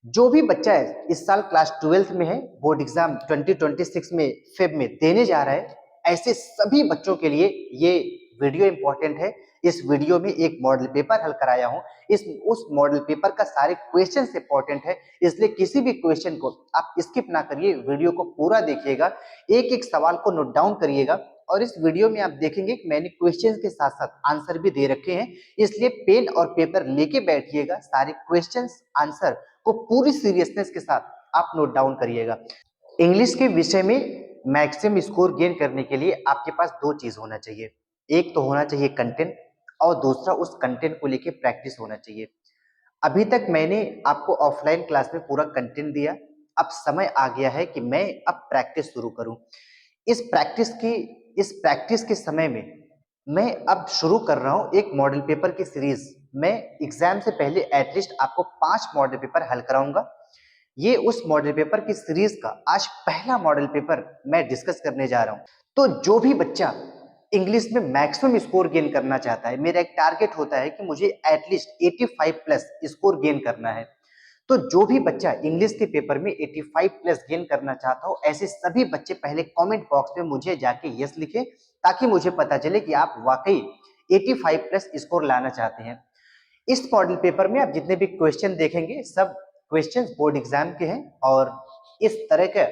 जो भी बच्चा है इस साल क्लास 12th में है, बोर्ड एग्जाम 2026 में फेब में देने जा रहा है, ऐसे सभी बच्चों के लिए ये वीडियो इंपॉर्टेंट है। इस वीडियो में एक मॉडल पेपर हल कराया हूं। उस मॉडल पेपर का सारे क्वेश्चंस इंपॉर्टेंट है, इसलिए किसी भी क्वेश्चन को आप स्किप ना करिए, वीडियो को पूरा देखिएगा, एक एक सवाल को नोट डाउन करिएगा। और इस वीडियो में आप देखेंगे कि मैंने क्वेश्चंस के साथ साथ आंसर भी दे रखे हैं, इसलिए पेन और पेपर लेके बैठिएगा, सारे क्वेश्चंस आंसर को पूरी सीरियसनेस के साथ आप नोट डाउन करिएगा। इंग्लिश के विषय में मैक्सिमम स्कोर गेन करने के लिए आपके पास दो चीज होना चाहिए। एक तो होना चाहिए कंटेंट, और दूसरा उस कंटेंट को लेके प्रैक्टिस होना चाहिए। अभी तक मैंने आपको ऑफलाइन क्लास में पूरा कंटेंट दिया, अब समय आ गया है कि मैं अब प्रैक्टिस शुरू करूं। इस प्रैक्टिस के समय में मैं अब शुरू कर रहा हूं एक मॉडल पेपर की सीरीज। मैं एग्जाम से पहले एटलीस्ट आपको 5 मॉडल पेपर हल कराऊंगा। ये उस मॉडल पेपर की सीरीज का आज पहला मॉडल पेपर मैं डिस्कस करने जा रहा हूं। तो जो भी बच्चा इंग्लिश में मैक्सिमम स्कोर गेन करना चाहता है, मेरा एक टारगेट होता है कि मुझे एटलीस्ट 85 प्लस स्कोर गेन करना है। तो जो भी बच्चा इंग्लिश के पेपर में 85 प्लस गेन करना चाहता हो, ऐसे सभी बच्चे पहले कमेंट बॉक्स में मुझे जाके यस लिखें, ताकि मुझे पता चले कि आप वाकई 85 प्लस स्कोर लाना चाहते हैं। इस मॉडल पेपर में आप जितने भी क्वेश्चन देखेंगे, सब क्वेश्चंस बोर्ड एग्जाम के हैं, और इस तरह के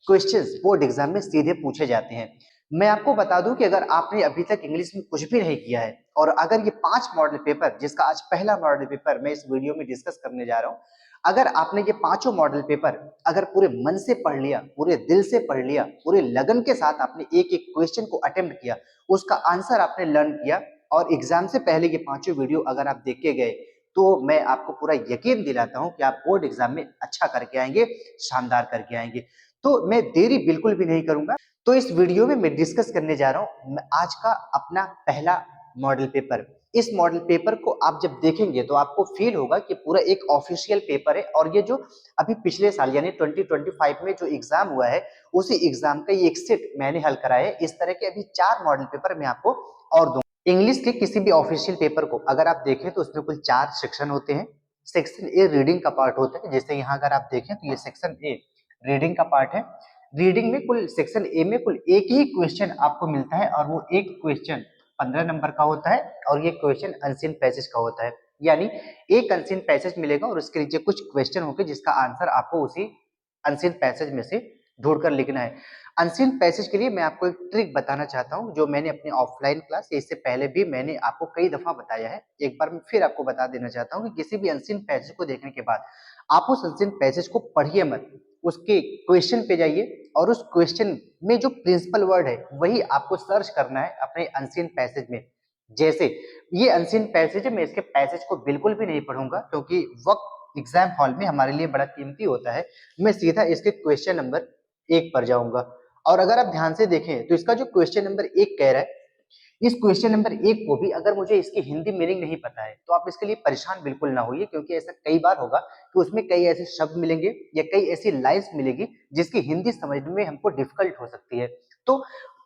क्वेश्चंस बोर्ड एग्जाम में सीधे पूछे जाते हैं। मैं आपको बता दूं कि अगर आपने अभी तक इंग्लिश में कुछ भी नहीं किया है, और अगर ये 5 मॉडल पेपर, जिसका आज पहला मॉडल पेपर मैं इस वीडियो में डिस्कस करने जा रहा हूं, अगर आपने ये पांचों मॉडल पेपर अगर पूरे मन से पढ़ लिया, पूरे दिल से पढ़ लिया, पूरे लगन के साथ आपने एक एक क्वेश्चन को अटेम्प्ट किया, उसका आंसर आपने लर्न किया, और एग्जाम से पहले ये पांचों वीडियो अगर आप देख के गए, तो मैं आपको पूरा यकीन दिलाता हूं कि आप बोर्ड एग्जाम में अच्छा करके आएंगे, शानदार करके आएंगे। तो मैं देरी बिल्कुल भी नहीं करूंगा। तो इस वीडियो में मैं डिस्कस करने जा रहा हूं आज का अपना पहला मॉडल पेपर। इस मॉडल पेपर को आप जब देखेंगे तो आपको फील होगा कि पूरा एक ऑफिशियल पेपर है, और ये जो अभी पिछले साल यानी 2025 में जो एग्जाम हुआ है, उसी एग्जाम का ये एक सेट मैंने हल कराया है। इस तरह के अभी 4 मॉडल पेपर मैं आपको और दूंगा। इंग्लिश के किसी भी ऑफिशियल पेपर को अगर आप देखें तो उसमें कुल 4 सेक्शन होते हैं। सेक्शन ए रीडिंग का पार्ट होता है, जैसे यहाँ अगर आप देखें तो ये सेक्शन ए रीडिंग का पार्ट है। रीडिंग में कुल सेक्शन ए में कुल एक ही क्वेश्चन आपको मिलता है, और वो एक क्वेश्चन 15 नंबर का होता है, और ये क्वेश्चन अनसीन पैसेज का होता है। यानी एक अनसीन पैसेज मिलेगा और उसके नीचे कुछ क्वेश्चन होंगे जिसका आंसर आपको उसी अनसीन पैसेज में से ढूंढकर लिखना है। अनसीन पैसेज के लिए मैं आपको एक ट्रिक बताना चाहता हूं, जो मैंने अपनी ऑफलाइन क्लास या इससे पहले भी मैंने आपको कई दफा बताया है। एक बार मैं फिर आपको बता देना चाहता हूं कि किसी भी अनसीन पैसेज को देखने के बाद आप उस अनसीन पैसेज को पढ़िए मत, उसके क्वेश्चन पे जाइए, और उस क्वेश्चन में जो प्रिंसिपल वर्ड है वही आपको सर्च करना है अपने अनसीन पैसेज में। जैसे ये अनसीन पैसेज है, मैं इसके पैसेज को बिल्कुल भी नहीं पढ़ूंगा, क्योंकि वक्त एग्जाम हॉल में हमारे लिए बड़ा कीमती होता है। मैं सीधा इसके क्वेश्चन नंबर 1 पर जाऊंगा। और अगर आप ध्यान से देखें तो इसका जो क्वेश्चन नंबर 1 कह रहा है, इस क्वेश्चन नंबर 1 को भी अगर मुझे इसकी हिंदी मीनिंग नहीं पता है तो आप इसके लिए परेशान बिल्कुल ना होइए, क्योंकि ऐसा कई बार होगा कि उसमें कई ऐसे शब्द मिलेंगे या कई ऐसी लाइंस मिलेगी जिसकी हिंदी समझने में हमको डिफिकल्ट हो सकती है। तो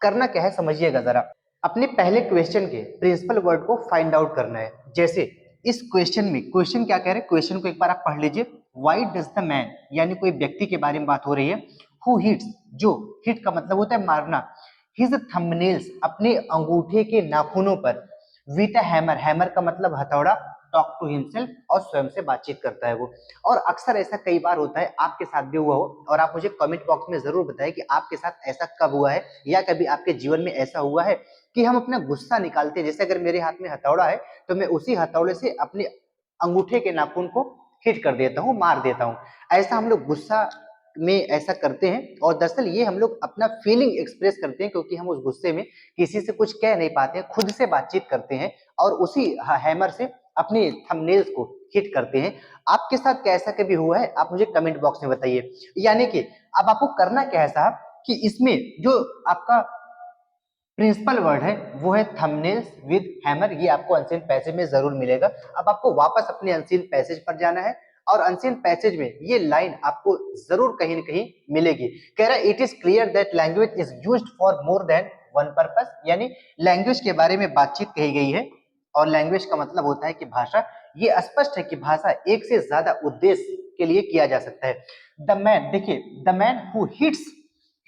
करना क्या है समझिएगा जरा। अपने पहले क्वेश्चन के प्रिंसिपल वर्ड को फाइंड आउट करना है। जैसे इस क्वेश्चन में क्वेश्चन क्या कह रहे हैं, क्वेश्चन को एक बार आप पढ़ लीजिए। व्हाई डज द मैन, यानी कोई व्यक्ति के बारे में बात हो रही है, हु हिट्स, जो हिट का मतलब होता है मारना, हिज थंबनेल्स, अपने अंगूठे के नाखूनों पर, विद अ हैमर, हैमर का मतलब हथौड़ा, टॉक टू हिमसेल्फ, और स्वयं से बातचीत करता है वो। और अक्सर ऐसा कई बार होता है, आपके साथ भी हुआ हो, और आप मुझे कमेंट बॉक्स में जरूर बताएं कि आपके साथ ऐसा कब हुआ है, या कभी आपके जीवन में ऐसा हुआ है कि हम अपना गुस्सा निकालते हैं। जैसे अगर मेरे हाथ में हथौड़ा है तो मैं उसी हथौड़े से अपने अंगूठे के नाखून को हिट कर देता हूँ, मार देता हूँ। ऐसा हम लोग गुस्सा में ऐसा करते हैं, और दरअसल ये हम लोग अपना फीलिंग एक्सप्रेस करते हैं, क्योंकि हम उस गुस्से में किसी से कुछ कह नहीं पाते हैं, खुद से बातचीत करते हैं, और उसी हैमर से अपने थंबनेल्स को हिट करते हैं। आपके साथ कैसा कभी हुआ है आप मुझे कमेंट बॉक्स में बताइए। यानी कि अब आपको करना क्या है साहब, कि इसमें जो आपका प्रिंसिपल वर्ड है वो है थंबनेल्स विद हैमर, ये आपको अनसीन पैसेज में जरूर मिलेगा। अब आपको वापस अपने अनसीन पैसेज पर जाना है, और अनसीन पैसेज में ये लाइन आपको जरूर कहीं न कहीं मिलेगी। कह रहा है it is clear that language is used for more than one purpose, यानी लैंग्वेज के बारे में बातचीत कही गई है, और लैंग्वेज का मतलब होता है कि भाषा। ये स्पष्ट है कि भाषा एक से ज्यादा उद्देश्य के लिए किया जा सकता है। द मैन, देखिए the man who hits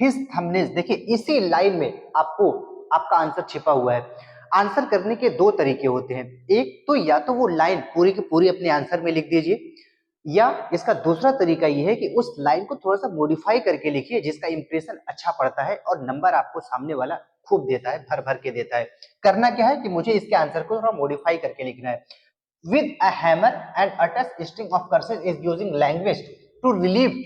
his thumbnails, देखिए इसी लाइन में आपको आपका आंसर छिपा हुआ है। आंसर करने के दो तरीके होते हैं, एक तो या तो वो लाइन पूरी की पूरी अपने आंसर में लिख दीजिए, या इसका दूसरा तरीका ये है कि उस लाइन को थोड़ा सा मॉडिफाई करके लिखिए जिसका इंप्रेशन अच्छा पड़ता है और नंबर आपको सामने वाला खूब देता है, भर भर के देता है। करना क्या है कि मुझे इसके आंसर को थोड़ा मॉडिफाई करके लिखना है। With a hammer and a touch string of cursor is using language to relieve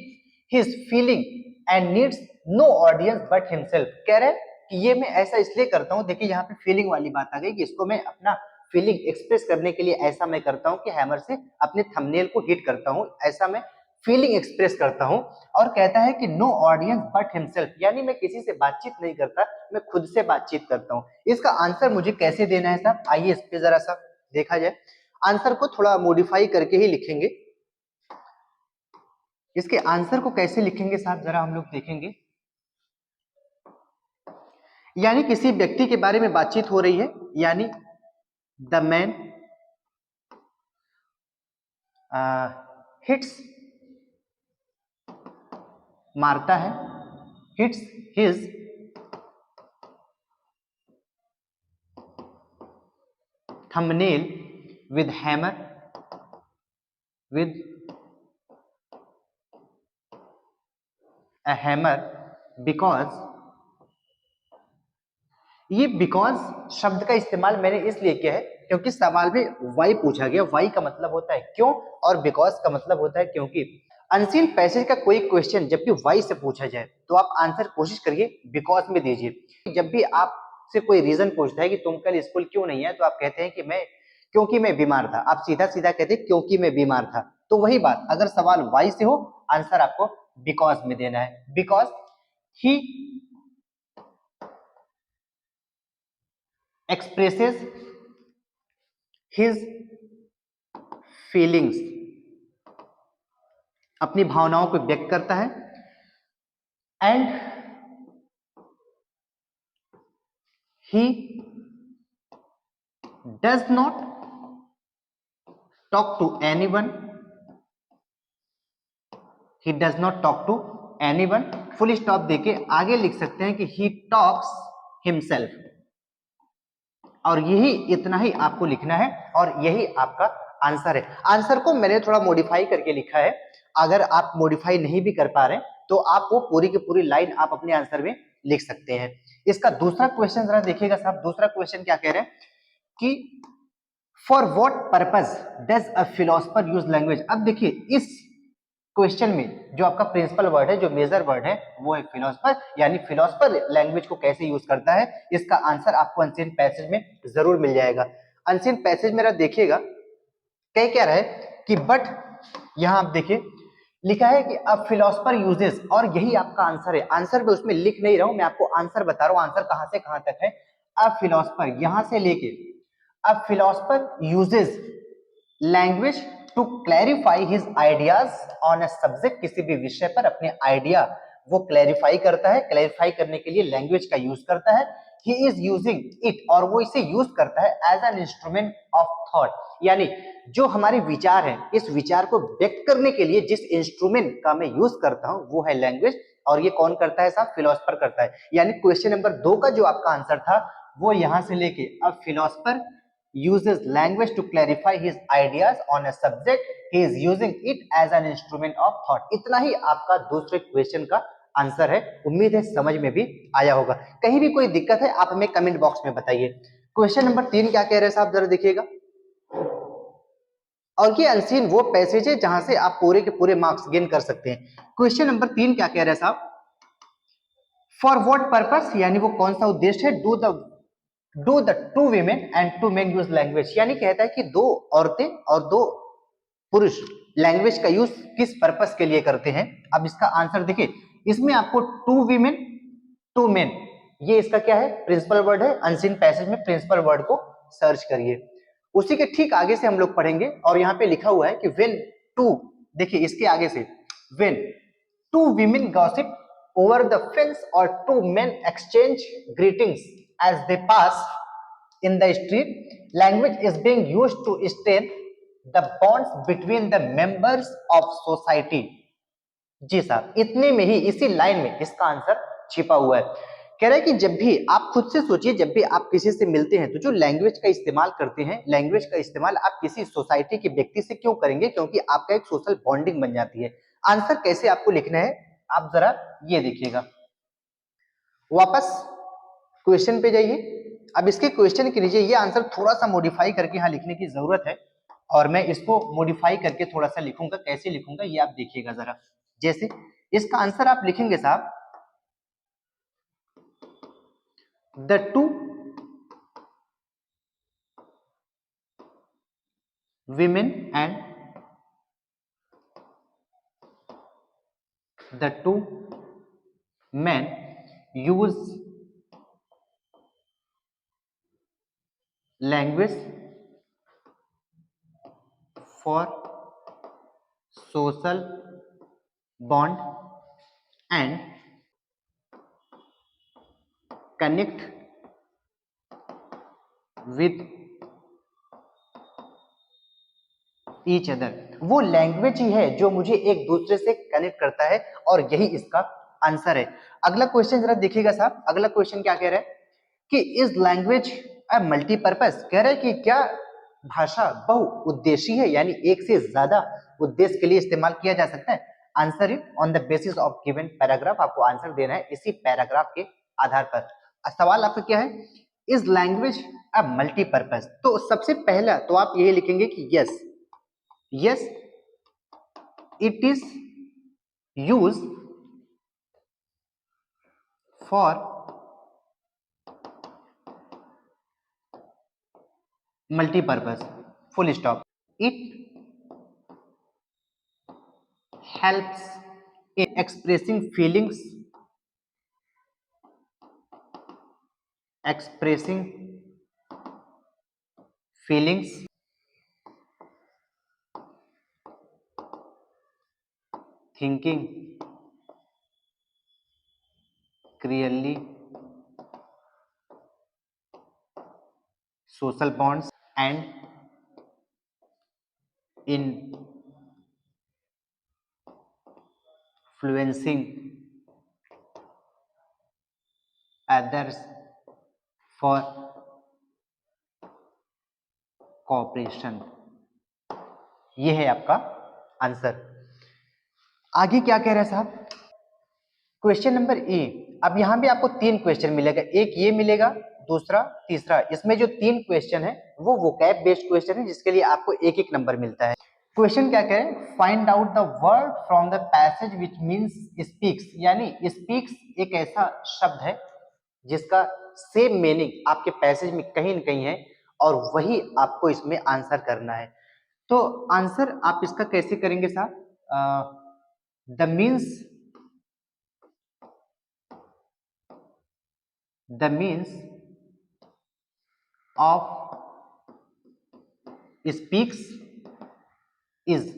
his feeling and needs no audience but himself। कह रहे हैं कि ये मैं ऐसा इसलिए करता हूँ, देखिए यहाँ पे फीलिंग वाली बात आ गई कि इसको मैं अपना फीलिंग एक्सप्रेस करने के लिए ऐसा मैं करता हूँ कि हैमर से अपने थंबनेल को हिट करता हूँ, ऐसा मैं फीलिंग एक्सप्रेस करता हूँ। और कहता है कि नो ऑडियंस बट हिमसेल्फ, यानी मैं किसी से बातचीत नहीं करता, मैं खुद से बातचीत करता हूँ। इसका आंसर मुझे कैसे देना है साहब, आइए इस पे जरा सा देखा जाए। आंसर को थोड़ा मॉडिफाई करके ही लिखेंगे। इसके आंसर को कैसे लिखेंगे साहब, जरा हम लोग देखेंगे। यानी किसी व्यक्ति के बारे में बातचीत हो रही है, यानी द मैन हिट्स, मारता है, hits his thumbnail with hammer, with a hammer because, ये बिकॉज शब्द का इस्तेमाल मैंने इसलिए किया है क्योंकि सवाल में वाई पूछा गया। वाई का मतलब होता है क्यों और बिकॉज का मतलब होता है क्योंकि। अनसीन पैसेज का कोई क्वेश्चन जब भी वाई से पूछा जाए तो आप आंसर कोशिश करिए बिकॉज में दीजिए। जब भी आपसे कोई रीजन पूछता है कि तुम कल स्कूल क्यों नहीं आए, तो आप कहते हैं कि मैं क्योंकि मैं बीमार था, आप सीधा सीधा कहते हैं क्योंकि मैं बीमार था। तो वही बात, अगर सवाल वाई से हो आंसर आपको बिकॉज में देना है। Because he expresses his feelings, अपनी भावनाओं को व्यक्त करता है, and he does not talk to anyone, he does not talk to anyone, full stop देके आगे लिख सकते हैं कि he talks himself, और यही इतना ही आपको लिखना है और यही आपका आंसर है। आंसर को मैंने थोड़ा मॉडिफाई करके लिखा है, अगर आप मॉडिफाई नहीं भी कर पा रहे तो आप वो पूरी की पूरी लाइन आप अपने आंसर में लिख सकते हैं। इसका दूसरा क्वेश्चन जरा देखिएगा साहब, दूसरा क्वेश्चन क्या कह रहे हैं कि for what purpose does a philosopher use language. अब देखिए इस क्वेश्चन में जो आपका प्रिंसिपल वर्ड है, जो मेजर वर्ड है, वो है फिलोसफर, यानी फिलोसफर लैंग्वेज को कैसे यूज करता है। इसका आंसर आपको अनसीन पैसेज में जरूर मिल जाएगा। अनसीन पैसेज मेरा देखिएगा कह क्या रहा है कि बट, यहां आप देखिए लिखा है कि अब फिलोसफर यूजेस, और यही आपका आंसर है। आंसर मैं उसमें लिख नहीं रहा हूं, मैं आपको आंसर बता रहा हूं, आंसर कहां से कहां तक है। अब फिलोसफर यहां से लेके अब philosopher uses language to clarify his ideas on a subject, किसी भी विषय पर अपने आइडिया वो क्लैरिफाई करता है, क्लैरिफाई करने के लिए लैंग्वेज का यूज करता है। ही इज यूजिंग इट, और वो इसे यूज करता है as an instrument of thought, यानी जो हमारे विचार है, इस विचार को व्यक्त करने के लिए जिस इंस्ट्रूमेंट का मैं यूज करता हूं वो है लैंग्वेज, और ये कौन करता है साहब, फिलोसफर करता है। यानी क्वेश्चन नंबर 2 का जो आपका आंसर था वो यहां से लेके अब philosopher uses language to clarify his ideas on a subject, he is using it as an instrument of thought। इतना ही आपका दूसरे क्वेश्चन का आंसर है। उम्मीद है समझ में भी आया होगा। कहीं भी कोई दिक्कत है आप हमें कमेंट बॉक्स में बताइए। क्वेश्चन नंबर 3 क्या कह रहे हैं साहब, जरा देखिएगा। और ये अनसीन वो पैसेज है जहां से आप पूरे के पूरे मार्क्स गेन कर सकते हैं। क्वेश्चन नंबर 3 क्या कह रहे हैं साहब, फॉर व्हाट पर्पस, यानी वो कौन सा उद्देश्य है, do the two women and two men use language, यानी कहता है कि दो औरतें और दो पुरुष लैंग्वेज का यूज किस पर्पस के लिए करते हैं। अब इसका आंसर देखिए, इसमें आपको टू वीमेन टू मेन, ये इसका क्या है, प्रिंसिपल वर्ड है। अनसीन पैसेज में प्रिंसिपल वर्ड को सर्च करिए। उसी के ठीक आगे से हम लोग पढ़ेंगे, और यहाँ पे लिखा हुआ है कि व्हेन टू, देखिए इसके आगे से when two women gossip over the fence और two men exchange greetings as they pass in the street, language is being used to state the bonds between the members of society. जी साहब, इतने में ही, इसी लाइन में इसका answer छिपा हुआ है। कह रहा है कि जब भी आप खुद से सोचिए, जब भी आप किसी से मिलते हैं तो जो लैंग्वेज का इस्तेमाल करते हैं, लैंग्वेज का इस्तेमाल आप किसी सोसाइटी के व्यक्ति से क्यों करेंगे? क्योंकि आपका एक सोशल बॉन्डिंग बन जाती है। आंसर कैसे आपको लिखना है, आप जरा ये देखिएगा। वापस क्वेश्चन पे जाइए। अब इसके क्वेश्चन के नीचे ये आंसर थोड़ा सा मॉडिफाई करके यहाँ लिखने की जरूरत है, और मैं इसको मॉडिफाई करके थोड़ा सा लिखूंगा। कैसे लिखूंगा ये आप देखिएगा जरा। जैसे इसका आंसर आप लिखेंगे साहब, the two women and the two men use language for social bond and connect with each other। वो लैंग्वेज ही है जो मुझे एक दूसरे से कनेक्ट करता है, और यही इसका आंसर है। अगला क्वेश्चन जरा देखिएगा साहब। अगला क्वेश्चन क्या कह रहा है कि इज लैंग्वेज अ मल्टीपर्पज। कह रहा है कि क्या भाषा बहुउद्देशीय है, यानी एक से ज्यादा उद्देश्य के लिए इस्तेमाल किया जा सकता है। Answer is on the basis of given paragraph. आपको आंसर देना है इसी पैराग्राफ के आधार पर। सवाल आपका क्या है, इज लैंग्वेज अ मल्टीपर्पज। तो सबसे पहला तो आप यही लिखेंगे कि yes, yes it is used for multi-purpose, full stop। it helps in expressing feelings, thinking clearly, social bonds and influencing others for cooperation। ये है आपका आंसर। आगे क्या कह रहे हैं साहब, क्वेश्चन नंबर ए। अब यहां भी आपको तीन क्वेश्चन मिलेगा, एक ये मिलेगा, दूसरा, तीसरा। इसमें जो तीन क्वेश्चन है वो वोकैब बेस्ड क्वेश्चन है, जिसके लिए आपको एक एक नंबर मिलता है। क्वेश्चन क्या कह रहे हैं, find out the word from the passage which means speaks. यानी स्पीक्स एक ऐसा शब्द है जिसका सेम मीनिंग आपके पैसेज में कहीं न कहीं है, और वही आपको इसमें आंसर करना है। तो आंसर आप इसका कैसे करेंगे साहब, the means of speaks is.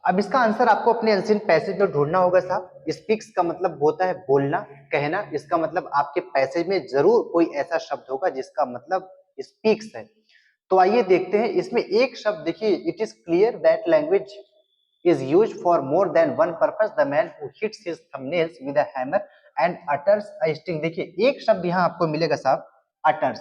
अब इसका आंसर आपको अपने एंशिएंट पैसेज में ढूंढना होगा साहब। स्पीक्स का मतलब होता है बोलना, कहना। इसका मतलब आपके पैसेज में जरूर कोई ऐसा शब्द होगा जिसका मतलब स्पीक्स है। तो आइए देखते हैं। इसमें एक शब्द देखिए, it is clear that language is used for more than one purpose, the man who hits his thumbnails with a hammer and utters a sting। देखिए एक शब्द यहाँ आपको मिलेगा साहब, utters।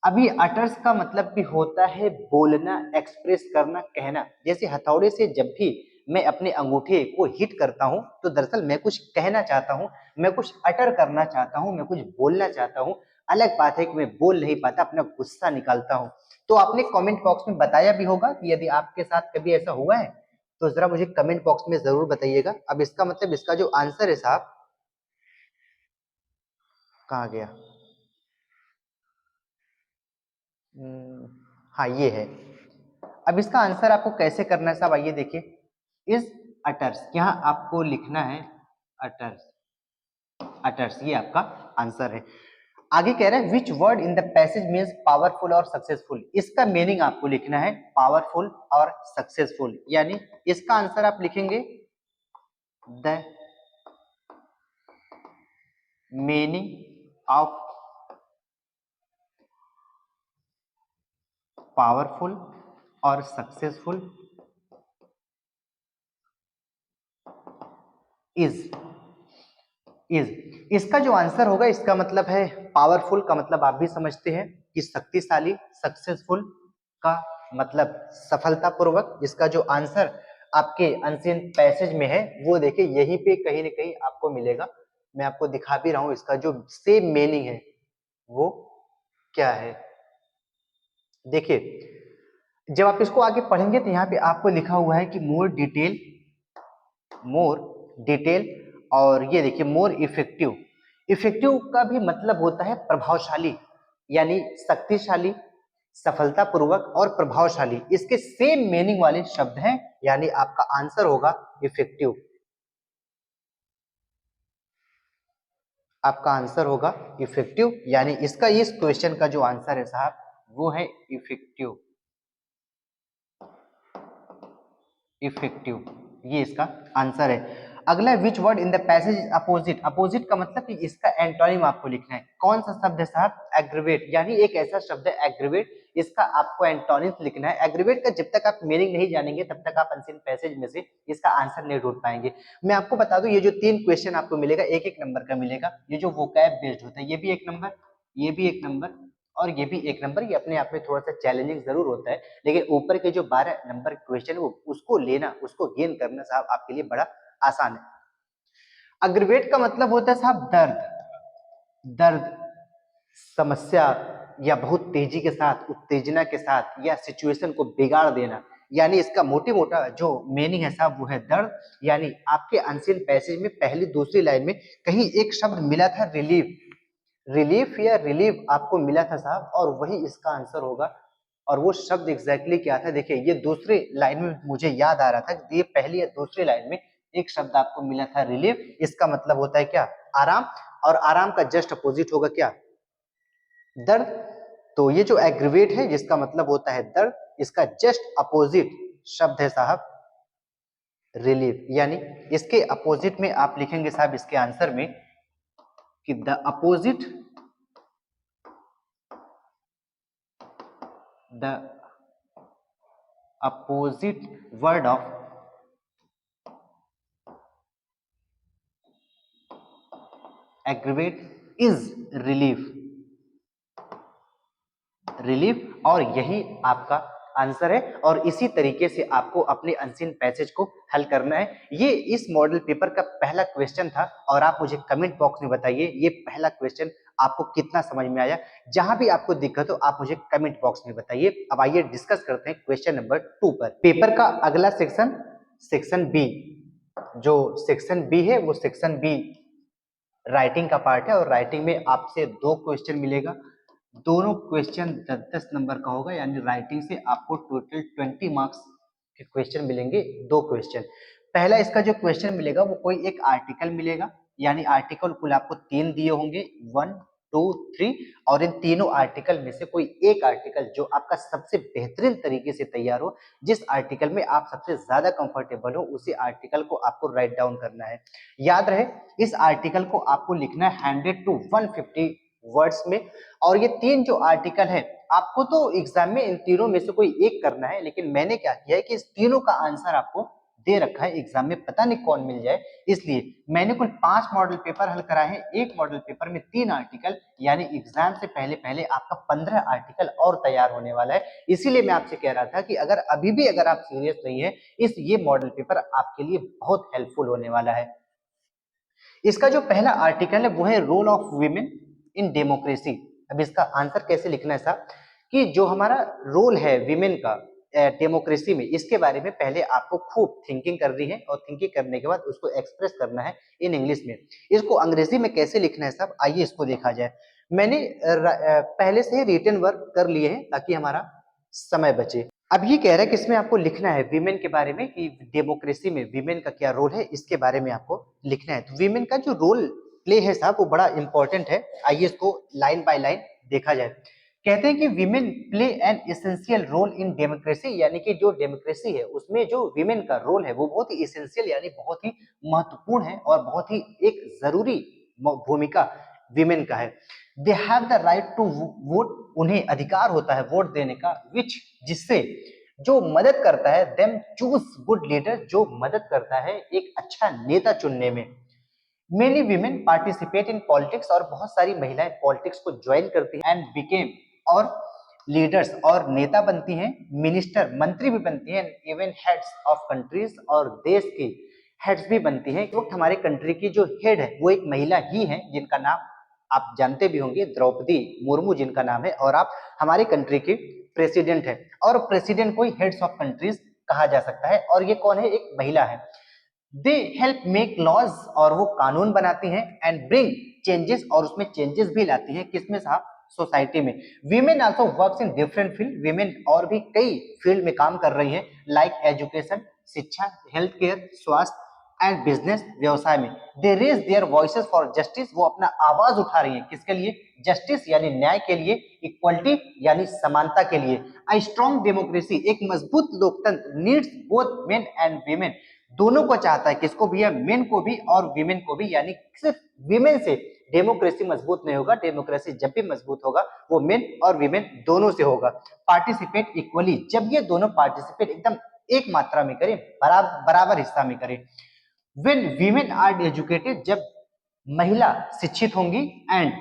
अभी अटर्स का मतलब भी होता है बोलना, एक्सप्रेस करना, कहना। जैसे हथौड़े से जब भी मैं अपने अंगूठे को हिट करता हूं तो दरअसल मैं कुछ कहना चाहता हूं, मैं कुछ अटर करना चाहता हूं, मैं कुछ बोलना चाहता हूं। अलग बात है कि मैं बोल नहीं पाता, अपना गुस्सा निकालता हूं। तो आपने कमेंट बॉक्स में बताया भी होगा कि यदि आपके साथ कभी ऐसा हुआ है तो जरा मुझे कमेंट बॉक्स में जरूर बताइएगा। अब इसका मतलब इसका जो आंसर है साहब, कहाँ गया, हाँ ये है। अब इसका आंसर आपको कैसे करना है साहब, आइए देखिए। इज अटर्स, यहाँ आपको लिखना है अटर्स। अटर्स ये आपका आंसर है। आगे कह रहे हैं which word in the passage means powerful और सक्सेसफुल। इसका मीनिंग आपको लिखना है पावरफुल और सक्सेसफुल। यानी इसका आंसर आप लिखेंगे द मीनिंग ऑफ पावरफुल और सक्सेसफुल इज इसका जो आंसर होगा, इसका मतलब है पावरफुल का मतलब आप भी समझते हैं कि शक्तिशाली, सक्सेसफुल का मतलब सफलतापूर्वक। इसका जो आंसर आपके अनसीन पैसेज में है वो देखिए यहीं पे कहीं ना कहीं आपको मिलेगा। मैं आपको दिखा भी रहा हूं इसका जो सेम मीनिंग है वो क्या है। देखिए जब आप इसको आगे पढ़ेंगे तो यहाँ पे आपको लिखा हुआ है कि मोर डिटेल और ये देखिए मोर इफेक्टिव। इफेक्टिव का भी मतलब होता है प्रभावशाली, यानी शक्तिशाली, सफलतापूर्वक और प्रभावशाली, इसके सेम मीनिंग वाले शब्द हैं, यानी आपका आंसर होगा इफेक्टिव। आपका आंसर होगा इफेक्टिव, यानी इसका इस क्वेश्चन का जो आंसर है साहब वो है इफेक्टिव। इफेक्टिव ये इसका आंसर है। अगला which word in the passage is opposite. Opposite का मतलब कि इसका एंटोनिम आपको लिखना है। कौन सा शब्द है साहब? एग्रीवेट, यानी एक ऐसा शब्द है एग्रीवेट, इसका आपको एंटोनिम लिखना है। एग्रीवेट का जब तक आप मीनिंग नहीं जानेंगे तब तक आप अनसीन पैसेज में से इसका आंसर नहीं ढूंढ पाएंगे। मैं आपको बता दूं ये जो 3 क्वेश्चन आपको मिलेगा एक एक नंबर का मिलेगा। ये जो वोकैब बेस्ड होता है ये भी एक नंबर, ये भी एक नंबर और ये भी एक नंबर। ये अपने आप में थोड़ा सा चैलेंजिंग जरूर होता है, लेकिन ऊपर के जो 12 नंबर क्वेश्चन वो उसको लेना, उसको गेन करना साहब आपके लिए बड़ा आसान है। अग्रवेट का मतलब होता है साहब दर्द, दर्द, समस्या या बहुत तेजी के साथ, उत्तेजना के साथ या सिचुएशन को बिगाड़ देना, यानी इसका मोटी मोटा जो मीनिंग है साहब वो है दर्द। यानी आपके अनसीन पैसेज में पहली दूसरी लाइन में कहीं एक शब्द मिला था रिलीफ, रिलीफ या रिलीव आपको मिला था साहब, और वही इसका आंसर होगा। और वो शब्द एग्जैक्टली क्या था? देखिए ये दूसरी लाइन में मुझे याद आ रहा था कि ये पहली या दूसरी लाइन में एक शब्द आपको मिला था रिलीफ, इसका मतलब होता है क्या? आराम। और आराम का जस्ट अपोजिट होगा क्या? दर्द। तो ये जो एग्रीवेट है जिसका मतलब होता है दर्द, इसका जस्ट अपोजिट शब्द है साहब रिलीफ। यानी इसके अपोजिट में आप लिखेंगे साहब इसके आंसर में कि the opposite, the opposite word of aggravate is relief, relief. और यही आपका आंसर है, और इसी तरीके से आपको अपने अनसीन पैसेज को हल करना है। ये इस मॉडल पेपर का पहला क्वेश्चन था, और आप मुझे कमेंट बॉक्स में बताइए ये पहला क्वेश्चन आपको कितना समझ में आया। जहां भी आपको दिक्कत हो आप मुझे कमेंट बॉक्स में बताइए। अब आइए डिस्कस करते हैं क्वेश्चन नंबर 2 पर। पेपर का अगला सेक्शन सेक्शन बी, जो सेक्शन बी है वो सेक्शन बी राइटिंग का पार्ट है, और राइटिंग में आपसे 2 क्वेश्चन मिलेगा। दोनों क्वेश्चन 10-10 नंबर का होगा, यानी राइटिंग से आपको टोटल 20 मार्क्स के क्वेश्चन मिलेंगे। 2 क्वेश्चन। पहला इसका जो क्वेश्चन मिलेगा वो कोई एक आर्टिकल मिलेगा, यानी आर्टिकल कुल आपको 3 दिए होंगे 1 2 3, और इन तीनों आर्टिकल में से कोई एक आर्टिकल जो आपका सबसे बेहतरीन तरीके से तैयार हो, जिस आर्टिकल में आप सबसे ज्यादा कंफर्टेबल हो, उसी आर्टिकल को आपको राइट डाउन करना है। याद रहे इस आर्टिकल को आपको लिखना है 100 to 150 वर्ड्स में। और ये 3 जो आर्टिकल है आपको तो एग्जाम में इन तीनों में से कोई एक करना है, लेकिन मैंने क्या किया है कि इस तीनों का आंसर आपको दे रखा है एग्जाम में, पता नहीं कौन मिल जाए, इसलिए मैंने कुल 5 मॉडल पेपर हल कराए हैं। एक मॉडल पेपर में 3 आर्टिकल, यानी एग्जाम से पहले पहले आपका 15 आर्टिकल और तैयार होने वाला है। इसीलिए मैं आपसे कह रहा था कि अगर अभी भी अगर आप सीरियस नहीं है, इस ये मॉडल पेपर आपके लिए बहुत हेल्पफुल होने वाला है। इसका जो पहला आर्टिकल है वो है role of women in democracy. अब इसका आंसर कैसे लिखना है साहब कि जो हमारा रोल है वीमेन का डेमोक्रेसी में, इसके बारे में पहले आपको खूब थिंकिंग करनी है, और थिंकिंग करने के बाद उसको एक्सप्रेस करना है इन इंग्लिश में। इसको अंग्रेजी में कैसे लिखना है साहब, आइए इसको देखा जाए। मैंने पहले से ही रिटन वर्क कर लिए हैं ताकि हमारा समय बचे। अब ये कह रहा है कि इसमें आपको लिखना है वीमेन के बारे में कि डेमोक्रेसी में वीमेन का क्या रोल है, इसके बारे में आपको लिखना है। तो वीमेन का जो रोल प्ले है साहब वो बड़ा इंपॉर्टेंट है। आइए इसको लाइन बाय लाइन देखा जाए। कहते हैं कि women play an essential role in democracy, यानी कि जो डेमोक्रेसी है उसमें जो वीमेन का रोल है वो बहुत ही एसेंशियल यानी बहुत ही महत्वपूर्ण है, और बहुत ही एक जरूरी भूमिका वीमेन का है। They have the right to vote, उन्हें अधिकार होता है वोट देने का, विच जिससे जो मदद करता है, देम चूज गुड लीडर, जो मदद करता है एक अच्छा नेता चुनने में। Many women participate in politics, और बहुत सारी महिलाएं पॉलिटिक्स को ज्वाइन करती हैं एंड बिकेम, और लीडर्स और नेता बनती हैं, मिनिस्टर मंत्री भी बनती हैं, इवन हेड्स ऑफ कंट्रीज, और देश की हेड्स भी बनती हैं। इस वक्त हमारे कंट्री की जो हेड है वो एक महिला ही है, जिनका नाम आप जानते भी होंगे, द्रौपदी मुर्मू जिनका नाम है, और आप हमारे कंट्री की प्रेसिडेंट है, और प्रेसिडेंट को ही हेड्स ऑफ कंट्रीज कहा जा सकता है, और ये कौन है, एक महिला है। दे हेल्प मेक लॉज, और वो कानून बनाती हैं, एंड ब्रिंग चेंजेस, और उसमें चेंजेस भी लाती हैं, किसमें साहब, सोसाइटी में। Women also works in different field, women और भी कई फील्ड में काम कर रही है, लाइक एजुकेशन, शिक्षा, हेल्थ केयर, स्वास्थ्य एंड बिजनेस, व्यवसाय में। They raise their voices for justice, वो अपना आवाज उठा रही है, किसके लिए, जस्टिस यानी न्याय के लिए, इक्वलिटी यानी समानता के लिए। अ स्ट्रॉन्ग डेमोक्रेसी, एक मजबूत लोकतंत्र, needs both men and women, दोनों को चाहता है, किसको भी है, मेन को भी और वीमेन को भी, यानी सिर्फ वीमेन से डेमोक्रेसी मजबूत नहीं होगा, डेमोक्रेसी जब भी मजबूत होगा वो मेन और वीमेन दोनों से होगा। पार्टिसिपेट इक्वली, जब ये दोनों पार्टिसिपेट एकदम एक मात्रा में करें, बराबर हिस्सा में करें। व्हेन वीमेन आर एजुकेटेड, जब महिला शिक्षित होंगी, एंड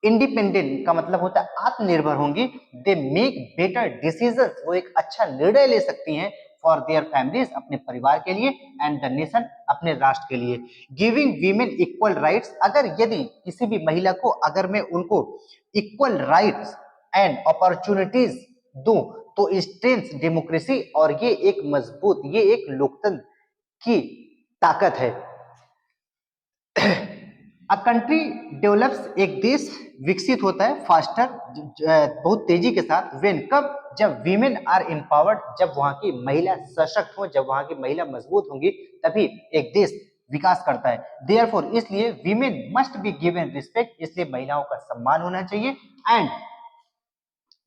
इंडिपेंडेंट का मतलब होता है आत्मनिर्भर होंगी, दे मेक बेटर डिसीजंस, वो एक अच्छा निर्णय ले सकती हैं, फॉर देयर फैमिलीज, अपने परिवार के लिए, एंड द नेशन, अपने राष्ट्र के लिए। गिविंग वीमेन इक्वल राइट्स, अगर यदि किसी भी महिला को अगर मैं उनको इक्वल राइट्स एंड अपॉर्चुनिटीज दूं, तो स्ट्रेंथ डेमोक्रेसी, और ये एक मजबूत, ये एक लोकतंत्र की ताकत है। अ कंट्री डेवलप्स, एक देश विकसित होता है, फास्टर, बहुत तेजी के साथ, व्हेन, कब, जब वीमेन आर एम्पावर्ड, जब वहां की महिला सशक्त हो, जब वहां की महिला मजबूत होंगी, तभी एक देश विकास करता है। देयरफॉर, इसलिए women must be given respect, इसलिए महिलाओं का सम्मान होना चाहिए, and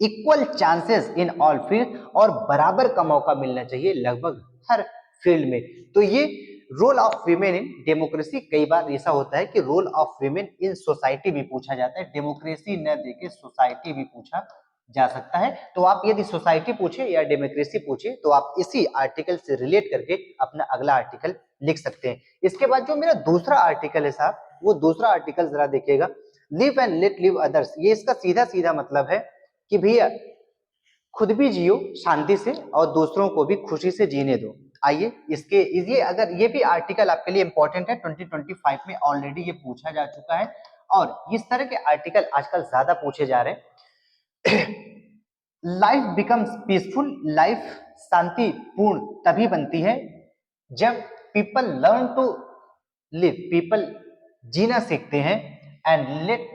equal chances in all field, और बराबर का मौका मिलना चाहिए लगभग हर फील्ड में। तो ये role of women in democracy, कई बार ऐसा होता है कि role of women in society भी पूछा जाता है, डेमोक्रेसी न देके सोसाइटी भी पूछा जा सकता है। तो आप यदि सोसाइटी पूछे या डेमोक्रेसी पूछे, तो आप इसी आर्टिकल से रिलेट करके अपना अगला आर्टिकल लिख सकते हैं। इसके बाद जो मेरा दूसरा आर्टिकल है साहब, वो दूसरा आर्टिकल जरा देखिएगा, live and let live others. ये इसका सीधा सीधा मतलब है कि भैया खुद भी जियो शांति से, और दूसरों को भी खुशी से जीने दो। आइए इसके, ये अगर ये भी आर्टिकल आपके लिए इंपॉर्टेंट है, 2025 में ऑलरेडी ये पूछा जा चुका है, और इस तरह के आर्टिकल आजकल ज्यादा पूछे जा रहे हैं। लाइफ बिकम्स पीसफुल, लाइफ शांतिपूर्ण तभी बनती है जब people learn to live, people जीना सीखते हैं, एंड लेट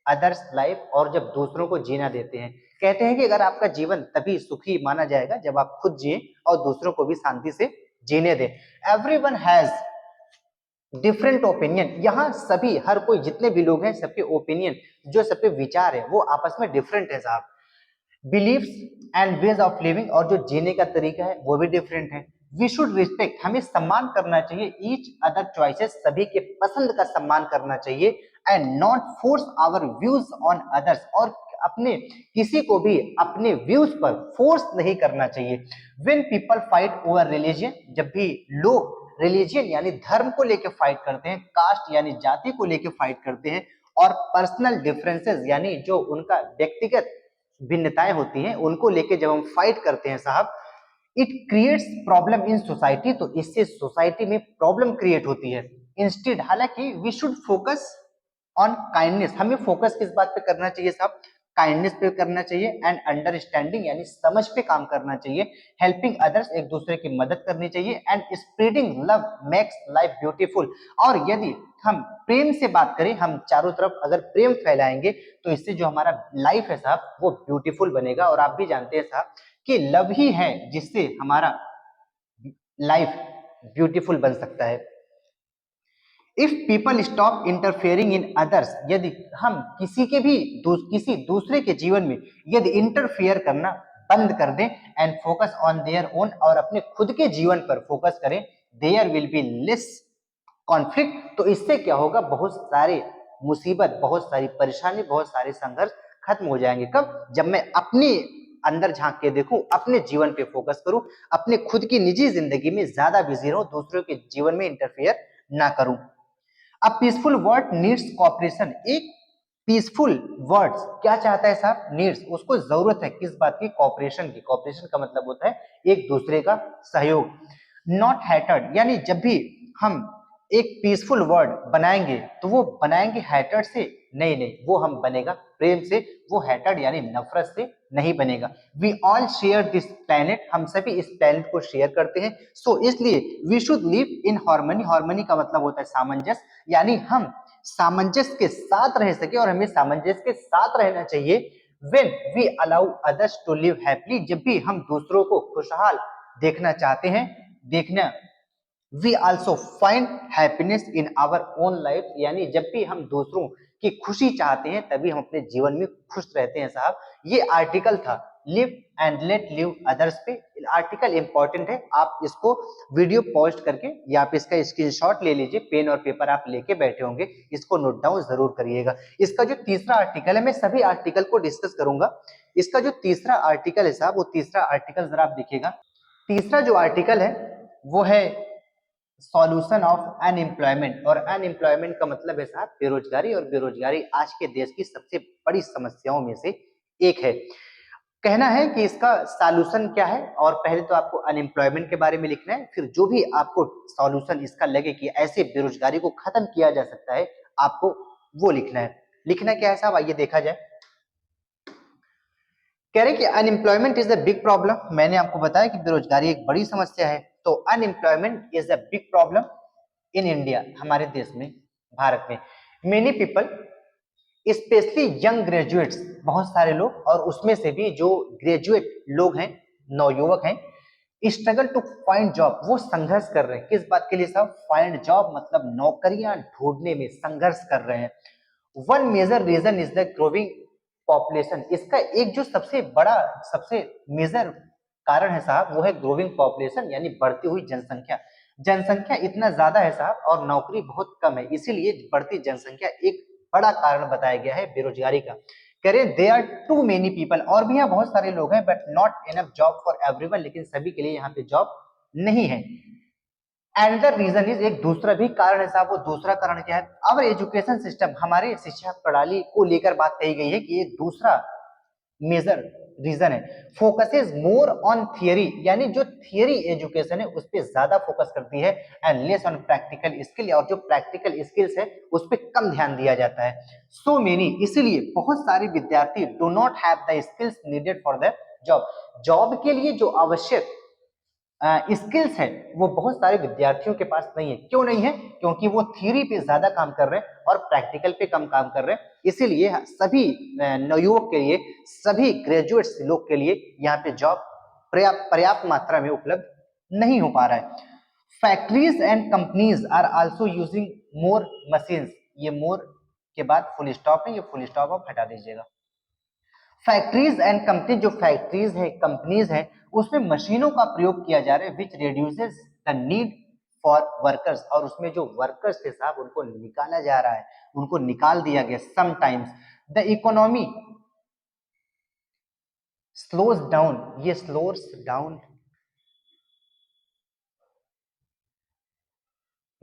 अदर्स लाइफ, और जब दूसरों को जीना देते हैं। कहते हैं कि अगर आपका जीवन तभी सुखी माना जाएगा जब आप खुद जिए और दूसरों को भी शांति से जीने दें। एवरीवन हैज डिफरेंट ओपिनियन, यहाँ सभी, हर कोई, जितने भी लोग हैं, सबके ओपिनियन, जो सबके विचार है वो आपस में डिफरेंट है साहब। Believes and ways of living, और जो जीने का तरीका है वो भी डिफरेंट है। वी शुड रिस्पेक्ट, हमें सम्मान करना चाहिए, ईच अदर चॉइसेस, सभी के पसंद का सम्मान करना चाहिए, and not force our views on others, और अपने किसी को भी अपने व्यूज पर फोर्स नहीं करना चाहिए। When people fight over religion, जब भी लोग रिलीजन यानी धर्म को लेकर फाइट करते हैं, कास्ट यानी जाति को लेकर फाइट करते हैं, और पर्सनल डिफरेंसेस यानी जो उनका व्यक्तिगत भिन्नताएं होती हैं उनको लेके जब हम फाइट करते हैं साहब, it creates problem in society, तो इससे सोसाइटी में प्रॉब्लम क्रिएट होती है। इंस्टेड, हालांकि we should focus on kindness, हमें फोकस किस बात पे करना चाहिए साहब, काइंडनेस पे करना चाहिए, एंड अंडरस्टैंडिंग यानी समझ पे काम करना चाहिए, हेल्पिंग अदर्स, एक दूसरे की मदद करनी चाहिए, and spreading love makes life beautiful, और यदि हम प्रेम से बात करें, हम चारों तरफ अगर प्रेम फैलाएंगे, तो इससे जो हमारा लाइफ है साहब वो ब्यूटीफुल बनेगा। और आप भी जानते हैं साहब कि लव ही है जिससे हमारा लाइफ ब्यूटीफुल बन सकता है। If people stop interfering in others, यदि हम किसी के भी किसी दूसरे के जीवन में यदि इंटरफेयर करना बंद कर दें, and focus on their own, और अपने खुद के जीवन पर फोकस करें, there will be less conflict, तो इससे क्या होगा, बहुत सारे मुसीबत, बहुत सारी परेशानी, बहुत सारे संघर्ष खत्म हो जाएंगे। कब, जब मैं अपनी अंदर झांक के देखूं, अपने जीवन पे फोकस करूं, अपने खुद की निजी जिंदगी में ज्यादा बिजी रहूं, दूसरों के जीवन में इंटरफेयर ना करूं। A peaceful world needs cooperation. एक पीसफुल वर्ड्स क्या चाहता है साहब? नीड्स, उसको जरूरत है किस बात की? कॉपरेशन की। कॉपरेशन का मतलब होता है एक दूसरे का सहयोग। नॉट हैटर्ड, यानी जब भी हम एक पीसफुल वर्ड बनाएंगे तो वो बनाएंगे हैटर्ड से? नहीं नहीं, वो हम बनेगा प्रेम से, वो हैटर्ड यानी नफरत से नहीं बनेगा। We all share this planet, हम सभी इस प्लेनेट को शेयर करते हैं, सो इसलिए we should live in harmony. Harmony का मतलब होता है सामंजस्य, यानी हम सामंजस्य के साथ रह सके और हमें सामंजस्य के साथ रहना चाहिए। When we allow others to live happily, जब भी हम दूसरों को खुशहाल देखना चाहते हैं, देखना we also find happiness in our own life, यानी जब भी हम दूसरों की खुशी चाहते हैं तभी हम अपने जीवन में खुश रहते हैं साहब। ये आर्टिकल था live and let live others पे। आर्टिकल इंपॉर्टेंट है, आप इसको वीडियो पॉज करके या आप इसका स्क्रीनशॉट ले लीजिए, पेन और पेपर आप लेके बैठे होंगे, इसको नोट डाउन जरूर करिएगा। इसका जो तीसरा आर्टिकल है, मैं सभी आर्टिकल को डिस्कस करूंगा। इसका जो तीसरा आर्टिकल है साहब, वो तीसरा आर्टिकल जरा आप देखिएगा। तीसरा जो आर्टिकल है वो है सॉल्यूशन ऑफ अनएम्प्लॉयमेंट, और अनएम्प्लॉयमेंट का मतलब है साहब बेरोजगारी, और बेरोजगारी आज के देश की सबसे बड़ी समस्याओं में से एक है। कहना है कि इसका सॉल्यूशन क्या है, और पहले तो आपको अनएम्प्लॉयमेंट के बारे में लिखना है, फिर जो भी आपको सॉल्यूशन इसका लगे कि ऐसे बेरोजगारी को खत्म किया जा सकता है, आपको वो लिखना है। लिखना क्या है साहब, आइए देखा जाए। कह रहे कि unemployment is a big problem. मैंने आपको बताया कि बेरोजगारी एक बड़ी समस्या है, तो unemployment is a big problem in India, हमारे देश में, भारत में। Many people specially young graduates, बहुत सारे लोग, और उसमें से भी जो ग्रेजुएट लोग हैं, नवयुवक हैं, स्ट्रगल टू फाइंड जॉब, वो संघर्ष कर रहे हैं। किस बात के लिए साहब? फाइंड जॉब मतलब नौकरियां ढूंढने में संघर्ष कर रहे हैं। One major reason is the growing population. इसका एक जो सबसे बड़ा, सबसे मेजर कारण है साहब, वो है ग्रोइंग पॉपुलेशन, यानी बढ़ती हुई जनसंख्या। जनसंख्या इतना ज्यादा है साहब और नौकरी बहुत कम है, इसीलिए बढ़ती जनसंख्या एक बड़ा कारण बताया गया है बेरोजगारी का। करें they are too many people, और भी यहाँ बहुत सारे लोग हैं, but not enough job for everyone, लेकिन सभी के लिए यहाँ पे जॉब नहीं है। एंडर रीजन इज, एक दूसरा भी कारण है साहब, वो दूसरा कारण क्या है? अवर एजुकेशन सिस्टम, हमारे शिक्षा प्रणाली को लेकर बात कही गई है कि ये दूसरा मेजर रीजन है। फोकसेस मोर ऑन थियरी, यानी जो थियरी एजुकेशन है उस पर ज्यादा फोकस करती है, and less on practical skill, और जो प्रैक्टिकल स्किल्स है उस पर कम ध्यान दिया जाता है। सो मेनी, इसीलिए बहुत सारे विद्यार्थी do not have the skills needed for the job. Job के लिए जो आवश्यक स्किल्स है वो बहुत सारे विद्यार्थियों के पास नहीं है। क्यों नहीं है? क्योंकि वो थ्योरी पे ज्यादा काम कर रहे हैं और प्रैक्टिकल पे कम काम कर रहे हैं। इसीलिए सभी नवयुवक के लिए, सभी ग्रेजुएट्स लोग के लिए यहाँ पे जॉब पर्याप्त मात्रा में उपलब्ध नहीं हो पा रहा है। Factories and companies are also using more machines. ये मोर के बाद फुल स्टॉप है, ये फुल स्टॉप आप हटा दीजिएगा। फैक्ट्रीज एंड कंपनी, जो फैक्ट्रीज है, कंपनीज है, उसमें मशीनों का प्रयोग किया जा रहा है, which reduces the need for workers, और उसमें जो वर्कर्स थे साहब उनको निकाला जा रहा है, उनको निकाल दिया गया। Sometimes the economy slows down, ये स्लोज डाउन,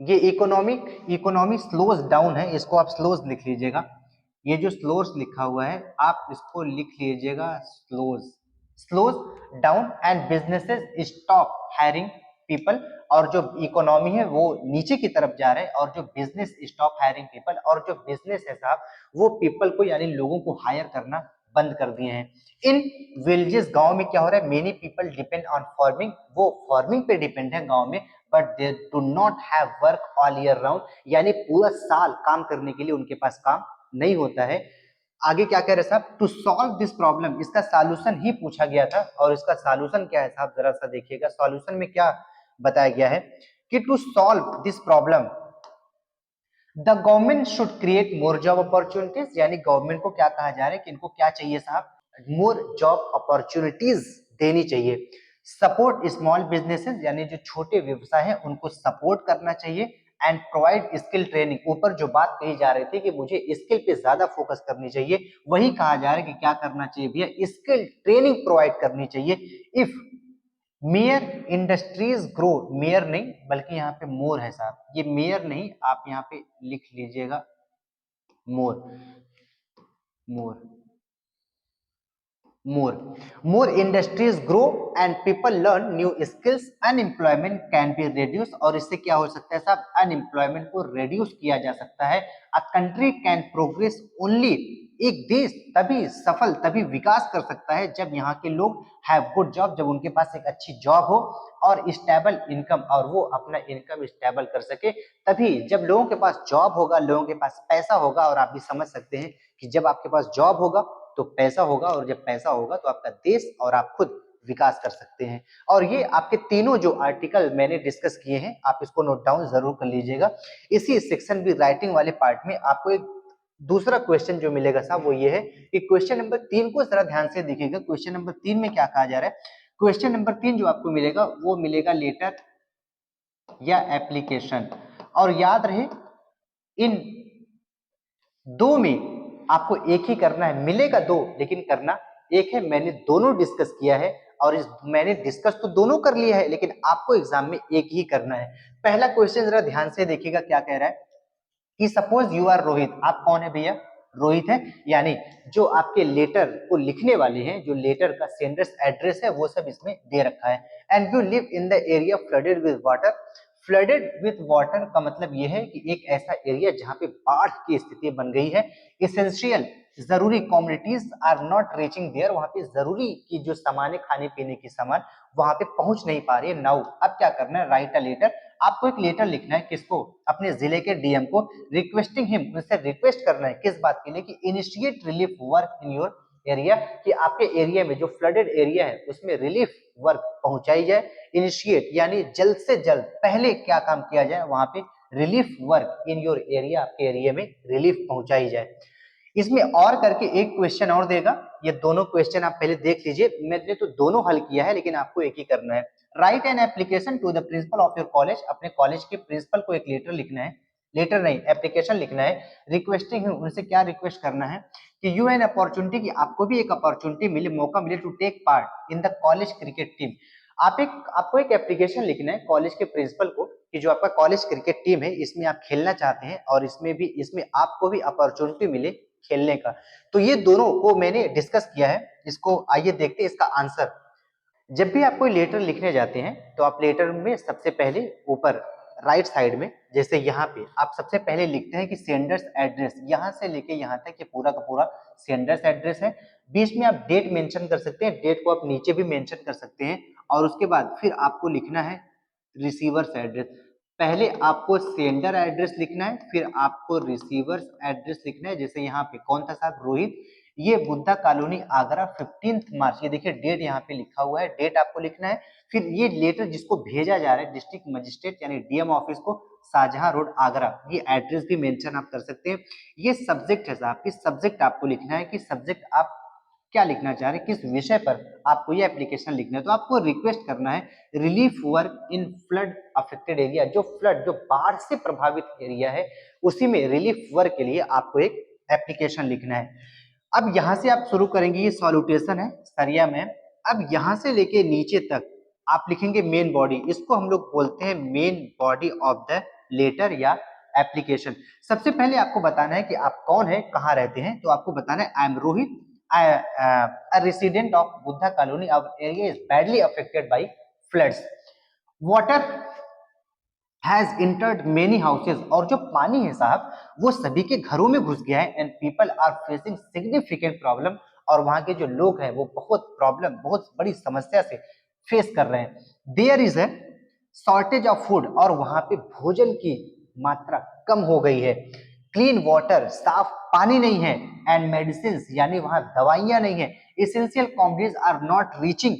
ये इकोनॉमी स्लोज डाउन है, इसको आप स्लोज लिख लीजिएगा। ये जो स्लोज लिखा हुआ है आप इसको लिख लीजिएगा slows, slows down, and businesses stop hiring people, और जो इकोनॉमी है वो नीचे की तरफ जा रहा है, और जो बिजनेस स्टॉप हायरिंग पीपल, और जो बिजनेस है साहब वो पीपल को, यानी लोगों को हायर करना बंद कर दिए हैं। इन विलेजेस, गांव में क्या हो रहा है? Many people depend on farming, वो फार्मिंग पे डिपेंड है गांव में, but they do not have work all year round, यानी पूरा साल काम करने के लिए उनके पास काम नहीं होता है। आगे क्या कह रहे साहब? टू सॉल्व दिस प्रॉब्लम, इसका सॉल्यूशन ही पूछा गया था, और इसका सॉल्यूशन क्या है साहब, जरा सा देखिएगा। सॉल्यूशन में क्या बताया गया है कि to solve this problem the government should create more job opportunities, यानी गवर्नमेंट को क्या कहा जा रहा है कि इनको क्या चाहिए साहब? मोर जॉब अपॉर्चुनिटीज देनी चाहिए। सपोर्ट स्मॉल बिजनेसेस, यानी जो छोटे व्यवसाय हैं उनको सपोर्ट करना चाहिए, एंड प्रोवाइड स्किल ट्रेनिंग। ऊपर जो बात कही जा रही थी कि मुझे स्किल पे ज्यादा फोकस करनी चाहिए, वही कहा जा रहा है कि क्या करना चाहिए भैया, स्किल ट्रेनिंग प्रोवाइड करनी चाहिए। If mayor industries grow, mayor नहीं बल्कि यहाँ पे मोर है साहब, ये मेयर नहीं, आप यहाँ पे लिख लीजिएगा मोर, मोर, more industries grow and people learn new skills, unemployment can be reduced। और इससे क्या हो सकता है साहब, अनएम्प्लॉयमेंट को reduce किया जा सकता है। a country can progress only, एक देश तभी सफल, तभी विकास कर सकता है जब यहाँ के लोग हैव गुड जॉब, जब उनके पास एक अच्छी जॉब हो और स्टेबल इनकम, और वो अपना इनकम स्टेबल कर सके। तभी जब लोगों के पास जॉब होगा, लोगों के पास पैसा होगा, और आप भी समझ सकते हैं कि जब आपके पास जॉब होगा तो पैसा होगा, और जब पैसा होगा तो आपका देश और आप खुद विकास कर सकते हैं। और ये आपके तीनों जो आर्टिकल मैंने डिस्कस किए हैं, आप इसको नोट डाउन जरूर कर लीजिएगा। इसी सेक्शन भी राइटिंग वाले पार्ट में आपको एक दूसरा क्वेश्चन जो मिलेगा साहब वो ये है कि क्वेश्चन नंबर 3 को जरा ध्यान से देखिएगा। क्वेश्चन नंबर 3 में क्या कहा जा रहा है, क्वेश्चन नंबर 3 जो आपको मिलेगा वो मिलेगा लेटर या एप्लीकेशन। और याद रहे इन दो में आपको एक ही करना है, मिलेगा दो लेकिन करना एक है। मैंने दोनों डिस्कस किया है, और मैंने डिस्कस तो दोनों कर लिया है, लेकिन आपको एग्जाम में एक ही करना है। पहला क्वेश्चन जरा ध्यान से देखिएगा, क्या कह रहा है कि सपोज यू आर रोहित, आप कौन है भैया, रोहित है, यानी जो आपके लेटर को लिखने वाले हैं, जो लेटर का सेंडर्स एड्रेस है वो सब इसमें दे रखा है। And you live in the area flooded with water, flooded with water का मतलब यह है कि एक ऐसा एरिया जहां पे बाढ़ की स्थिति बन गई है। एसेंशियल, जरूरी communities are not reaching there, वहां पे जरूरी की जो सामान है, खाने पीने की सामान वहां पे पहुंच नहीं पा रही है। नाउ अब क्या करना है, राइट अ लेटर, आपको एक लेटर लिखना है, किसको, अपने जिले के डीएम को, रिक्वेस्टिंग हिम, उनसे रिक्वेस्ट करना है किस बात के लिए, कि initiate relief work in your area, कि आपके एरिया में जो फ्लडेड एरिया है उसमें रिलीफ वर्क पहुंचाई जाए। इनिशिएट यानी जल्द से जल्द, पहले क्या काम किया जाए, वहां पे relief work in your area, आपके एरिया में रिलीफ पहुंचाई जाए। इसमें और करके एक क्वेश्चन और देगा, ये दोनों क्वेश्चन आप पहले देख लीजिए, मैंने तो दोनों हल किया है लेकिन आपको एक ही करना है। Write an application to the principal of your college, अपने कॉलेज के प्रिंसिपल को एक लेटर लिखना है, लेटर नहीं एप्लीकेशन लिखना है, रिक्वेस्टिंग है, उनसे क्या रिक्वेस्ट करना है कि यू एन अपॉर्चुनिटी, की आपको भी एक अपॉर्चुनिटी मिले, मौका मिले to take part in the college cricket team. आपको एक एप्लीकेशन लिखना है कॉलेज के प्रिंसिपल को कि जो आपका कॉलेज क्रिकेट टीम है इसमें आप खेलना चाहते हैं, और इसमें आपको भी अपॉर्चुनिटी मिले खेलने का। तो ये दोनों को मैंने डिस्कस किया है, इसको आइए देखते हैं इसका आंसर। जब भी आप कोई लेटर लिखने जाते हैं तो आप लेटर में सबसे पहले ऊपर राइट साइड में, जैसे यहाँ पे आप सबसे पहले लिखते हैं कि सेंडर्स एड्रेस, यहाँ से लेके यहाँ तक ये पूरा का पूरा सेंडर्स एड्रेस है। बीच में आप डेट मेंशन कर सकते हैं, डेट को आप नीचे भी मेंशन कर सकते हैं, और उसके बाद फिर आपको लिखना है रिसीवर्स एड्रेस। पहले आपको सेंडर एड्रेस लिखना है, फिर आपको रिसीवर्स एड्रेस लिखना है। जैसे यहाँ पे कौन था साहब, रोहित, ये बुद्धा कॉलोनी आगरा 15 मार्च, ये देखिए डेट यहाँ पे लिखा हुआ है, डेट आपको लिखना है। फिर ये लेटर जिसको भेजा जा रहा है डिस्ट्रिक्ट मजिस्ट्रेट यानी डीएम ऑफिस को, शाहजहां रोड आगरा, ये एड्रेस भी मेंशन आप कर सकते हैं। ये सब्जेक्ट है साहब, किस सब्जेक्ट आपको लिखना है, कि सब्जेक्ट आप क्या लिखना चाह रहे हैं, किस विषय पर आपको ये एप्लीकेशन लिखना है। तो आपको रिक्वेस्ट करना है relief work in flood affected area, जो फ्लड, जो बाढ़ से प्रभावित एरिया है उसी में रिलीफ वर्क के लिए आपको एक एप्लीकेशन लिखना है। अब यहां से आप शुरू करेंगे, ये सॉल्यूटेशन है सरिया में। अब यहां से लेके नीचे तक आप लिखेंगे मेन बॉडी, इसको हम लोग बोलते हैं main body of the letter या एप्लीकेशन। सबसे पहले आपको बताना है कि आप कौन है, कहाँ रहते हैं, तो आपको बताना है I am Rohit, a resident of Buddha colony, our area is badly affected by floods. Water has entered many houses, और जो पानी है साहब वो सभी के घरों में घुस गया है। And people are facing significant problem, और वहां के जो लोग हैं वो बहुत प्रॉब्लम, बहुत बड़ी समस्या से फेस कर रहे हैं। There is a shortage of food, और वहां पे भोजन की मात्रा कम हो गई है। क्लीन वाटर, साफ पानी नहीं है। एंड मेडिसिन, यानी वहां दवाइयां नहीं है। Essential commodities are not reaching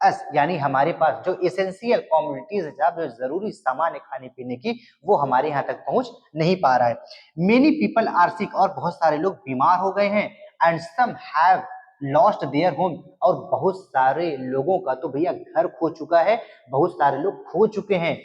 us, यानी हमारे पास जो एसेंशियल कमोडिटीज है, जो जरूरी सामान है खाने पीने की, वो हमारे यहाँ तक पहुंच नहीं पा रहा है। मेनी पीपल आर सिक, और बहुत सारे लोग बीमार हो गए हैं। And some have lost their home, और बहुत सारे लोगों का तो भैया घर खो चुका है, बहुत सारे लोग खो चुके हैं।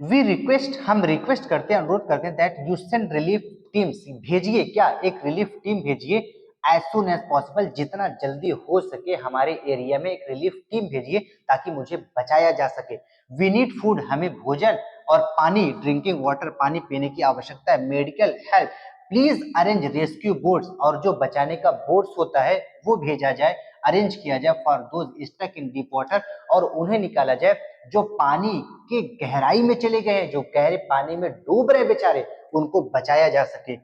वी रिक्वेस्ट, हम रिक्वेस्ट करते हैं, अनुरोध करते हैं that you send relief teams, भेजिए क्या, एक रिलीफ टीम भेजिए एज सुन एज पॉसिबल, जितना जल्दी हो सके हमारे एरिया में एक रिलीफ टीम भेजिए ताकि मुझे बचाया जा सके। वी नीड फूड, हमें भोजन और पानी, ड्रिंकिंग वाटर, पानी पीने की आवश्यकता है। Medical help, please arrange rescue boats, और जो बचाने का बोट्स होता है वो भेजा जाए, अरेंज किया जाए for those stuck in deep water, और उन्हें निकाला जाए जो पानी की गहराई में चले गए हैं, जो गहरे पानी में डूब रहे बेचारे, उनको बचाया जा सके।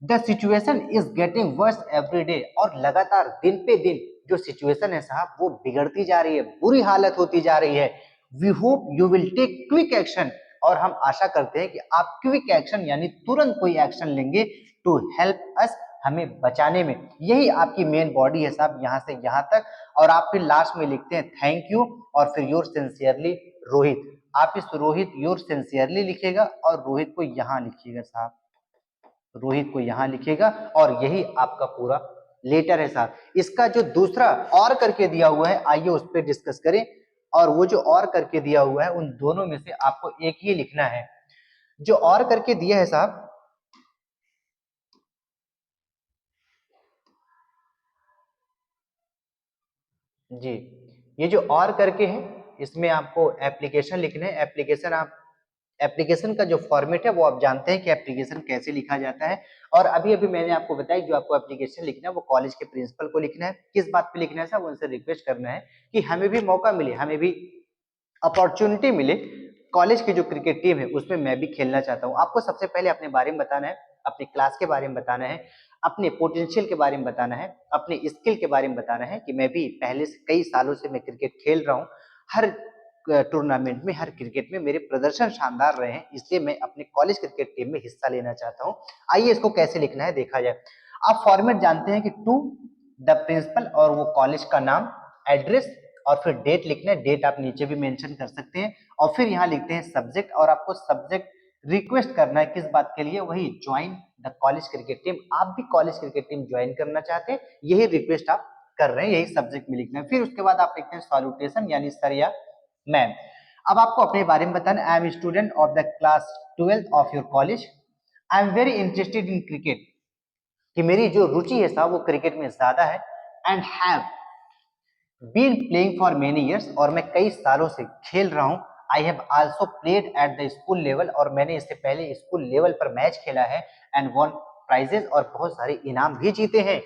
The situation is getting worse every day, और लगातार दिन पे दिन जो सिचुएशन है साहब वो बिगड़ती जा रही है, बुरी हालत होती जा रही है। We hope you will take quick action, और हम आशा करते हैं कि आप क्विक एक्शन यानी तुरंत कोई एक्शन लेंगे टू हेल्प अस, हमें बचाने में। यही आपकी मेन बॉडी है साहब, यहाँ से यहाँ तक। और आप फिर लास्ट में लिखते हैं थैंक यू, और फिर योर सिंसियरली रोहित। आप इस रोहित योर सिंसियरली लिखेगा और रोहित को यहाँ लिखिएगा साहब, रोहित को यहाँ लिखिएगा, और यही आपका पूरा लेटर है साहब। इसका जो दूसरा और करके दिया हुआ है, आइए उस पर डिस्कस करें। और वो जो और करके दिया हुआ है उन दोनों में से आपको एक ही लिखना है। जो और करके दिया है साहब, जी, ये जो और करके है इसमें आपको एप्लीकेशन लिखना है। एप्लीकेशन, आप एप्लीकेशन का जो फॉर्मेट है वो आप जानते हैं कि एप्लीकेशन कैसे लिखा जाता है। और अभी अभी मैंने आपको बताया जो आपको एप्लीकेशन लिखना है वो कॉलेज के प्रिंसिपल को लिखना है। किस बात पे लिखना है साहब, उनसे रिक्वेस्ट करना है कि हमें भी मौका मिले, हमें भी अपॉर्चुनिटी मिले, कॉलेज की जो क्रिकेट टीम है उसमें मैं भी खेलना चाहता हूँ। आपको सबसे पहले अपने बारे में बताना है, अपनी क्लास के बारे में बताना है, अपने पोटेंशियल के बारे में बताना है, अपने स्किल के बारे में बताना है कि मैं भी पहले से कई सालों से मैं क्रिकेट खेल रहा हूँ, हर टूर्नामेंट में, हर क्रिकेट में मेरे प्रदर्शन शानदार रहे हैं, इसलिए मैं अपने कॉलेज क्रिकेट टीम में हिस्सा लेना चाहता हूँ। आइए इसको कैसे लिखना है देखा जाए। आप फॉर्मेट जानते हैं कि टू द प्रिंसिपल, और वो कॉलेज का नाम, एड्रेस, और फिर डेट लिखना है। डेट आप नीचे भी मेंशन कर सकते हैं। और फिर यहाँ लिखते हैं सब्जेक्ट, और आपको सब्जेक्ट रिक्वेस्ट करना है किस बात के लिए, वही join the college cricket team. आप भी कॉलेज क्रिकेट टीम ज्वाइन करना चाहते हैं, यही रिक्वेस्ट आप कर रहे हैं, यही सब्जेक्ट में लिखना है। फिर उसके बाद आप लिखते हैं सॉल्यूटेशन यानी सर या मैम। अब आपको अपने बारे में बताना, I am student of the class 12th of your college, I am very interested in cricket, कि मेरी जो रुचि है साहब वो क्रिकेट में ज्यादा है। And have been playing for many years, और मैं कई सालों से खेल रहा हूँ। I have also played at the school level, और मैंने इससे पहले स्कूल लेवल पर मैच खेला है। एंड वॉन प्राइजेस, और बहुत सारे इनाम भी जीते हैं।